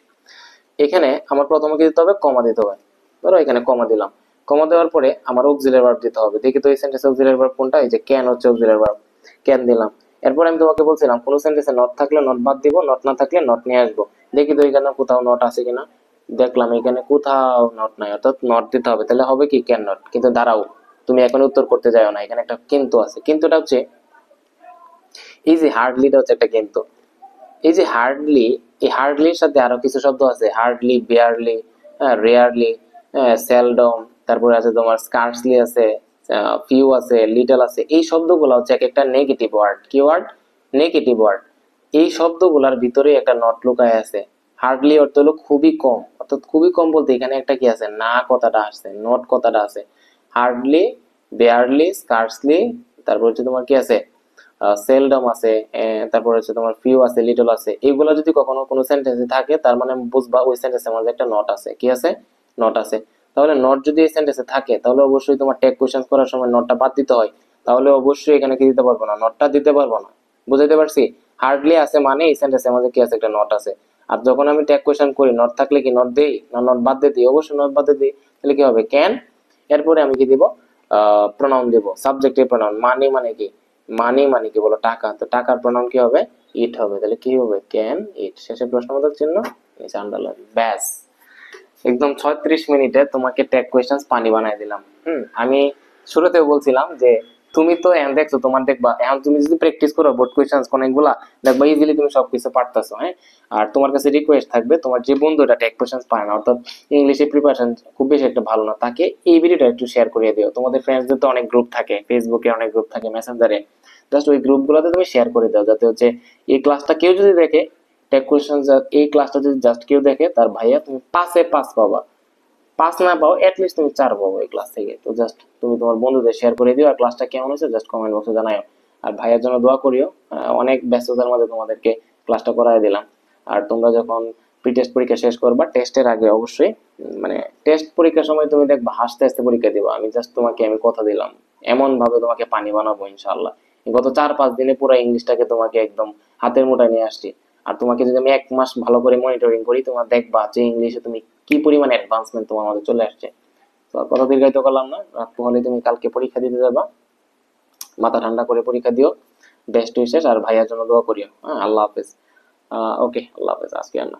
এখানে আমার প্রথমে কি দিতে হবে, কমা দিতে হবে। ধরো এখানে কমা দিলাম, কমা দেওয়ার পরে আমার অক্সিলারি ভার্ব দিতে হবে। দেখি তো এই সেন্টেন্সে অক্সিলারি ভার্ব কোনটা, এই যে ক্যান হচ্ছে অক্সিলারি ভার্ব, ক্যান দিলাম। এরপর আমি তোমাকে বলছিলাম কোন সেন্টেন্সে নট থাকলে নট বাদ দিব, নট না থাকলে নট নিয়ে আসবো। দেখি তো এখানে কোথাও নট আছে কিনা। দেখলাম এখানে কোথাও নট নাই, অর্থাৎ নট দিতে হবে। তাহলে হবে কি, ক্যান নট। কিন্তু দাঁড়াও, তুমি এখন উত্তর করতে যাও না, এখানে একটা কিন্তু আছে। কিন্তুটা হচ্ছে এই যে হার্ডলিটা হচ্ছে একটা কিন্তু। এই যে হার্ডলি, এই হার্ডলির সাথে আরো কিছু শব্দ আছে, হার্ডলি, বেয়ারলি, রেয়ারলি, সেলডম, তারপরে আছে তোমার স্কার্সলি আছে, ফিউ আছে, লিটল আছে। এই শব্দগুলো হচ্ছে এক একটা নেগেটিভ ওয়ার্ড। কি ওয়ার্ড? Negative word. এই শব্দগুলোর ভিতরে একটা নট লুকায় আছে। হার্ডলি অর্থ হলো খুবই কম, অর্থাৎ খুবই কম বলতে এখানে একটা কি আছে, না কথাটা আসছে, নট কথাটা আছে। হার্ডলি, বেয়ারলি, স্কার্সলি, তারপর হচ্ছে তোমার কি আছে, সেলডম আছে, তারপর হচ্ছে তোমার ফিউ আছে, লিটল আছে। এইগুলা যদি কখনো কোনো সেন্টেন্সে থাকে, তার মানে বুঝবা ওই সেন্টেন্সের মধ্যে একটা নট আছে। কি আছে? নট আছে। তাহলে নট যদি এই সেন্টেন্সে থাকে, তাহলে অবশ্যই তোমার টেক কোশ্চেন করার সময় নটটা বাদ দিতে হয়। তাহলে অবশ্যই এখানে কি দিতে পারবো না, নটটা দিতে পারবো না। বুঝাইতে পারছি? হার্ডলি আছে মানে এই সেন্টেন্সের মধ্যে কি আছে, একটা নট আছে। আর যখন আমি টেক কোশ্চেন করি, নট থাকলে কি নট দেই না নট বাদ দিয়ে দিই? অবশ্যই নট বাদ দিয়ে দিই। তাহলে কি হবে, ক্যান। এরপরে আমি কি দিব, প্রনাউন দেব, সাবজেক্টিভ প্রনাউন। মানি মানে কি, মানি মানে কি বলো, টাকা। তো টাকার প্রনাউন কি হবে, ইট হবে। তাহলে কি হবে, ক্যান ইট। শেষে প্রশ্নবোধক চিহ্ন, নিচে আন্ডারলাইন। ব্যাস, একদম 36 মিনিটে তোমাকে ট্যাগ কোয়েশ্চেন্স পানি বানাই দিলাম। আমি শুরুতেও বলছিলাম যে তুমি তো এখন দেখছো, তোমার দেখবা এখন তুমি যদি প্র্যাকটিস করো বোর্ড কোয়েশ্চেন্স কোনগুলা, দেখবা ইজিলি তুমি সবকিছু পারতাছো। হ্যাঁ, আর তোমার কাছে রিকোয়েস্ট থাকবে, তোমার যে বন্ধুটা ট্যাগ কোয়েশ্চেন্স পায় না, অর্থাৎ ইংলিশে প্রিপারেশন খুব বেশি একটা ভালো না, তাকে এই ভিডিওটা একটু শেয়ার করে দিও। তোমাদের ফ্রেন্ডসদের তো অনেক গ্রুপ থাকে, ফেসবুকে অনেক গ্রুপ থাকে, মেসেঞ্জারে, জাস্ট ওই গ্রুপগুলোতে তুমি শেয়ার করে দাও, যাতে হচ্ছে এই ক্লাসটা কেউ যদি দেখে, টেক কোয়েশ্চেন এই ক্লাসটা যদি জাস্ট কেউ দেখে, তার ভাইয়া তুমি 5-এ 5 পাবা। 5 না পাও, এটলিস্ট তুমি 4 পাবো এই ক্লাস থেকে। তো জাস্ট তুমি তোমার বন্ধুদের শেয়ার করে দিও, আর ক্লাসটা কেমন হয়েছে জাস্ট কমেন্ট বক্সে জানাও। আর ভাইয়ের জন্য দোয়া করিও। অনেক ব্যস্ততার মধ্যে তোমাদেরকে ক্লাসটা করায় দিলাম। আর তোমরা যখন প্রি টেস্ট পরীক্ষা শেষ করবা, টেস্টের আগে অবশ্যই মানে টেস্ট পরীক্ষার সময় তুমি দেখবা হাসতে হাসতে পরীক্ষা দিবা। আমি জাস্ট তোমাকে আমি কথা দিলাম, এমন ভাবে তোমাকে পানি বানাবো ইনশাআল্লাহ। গত 4-5 দিনে পুরো ইংলিশটাকে তোমাকে একদম হাতের মুঠায় নিয়ে আসছি। আর তোমাকে যদি আমি 1 মাস ভালো করে মনিটরিং করি, তোমার দেখবা যে ইংলিশে তুমি কি পরিমাণ অ্যাডভান্সমেন্ট তোমার মধ্যে চলে আসছে। তো আর কথা দীর্ঘায়িত করলাম না, রাত পোহালে তুমি কালকে পরীক্ষা দিতে যাবা। মাথা ঠান্ডা করে পরীক্ষা দিও, বেস্ট উইশেস। আর ভাইয়ার জন্য দোয়া করিও। হ্যাঁ, আল্লাহ হাফেজ। ওকে, আল্লাহ হাফেজ। আজকে আর না।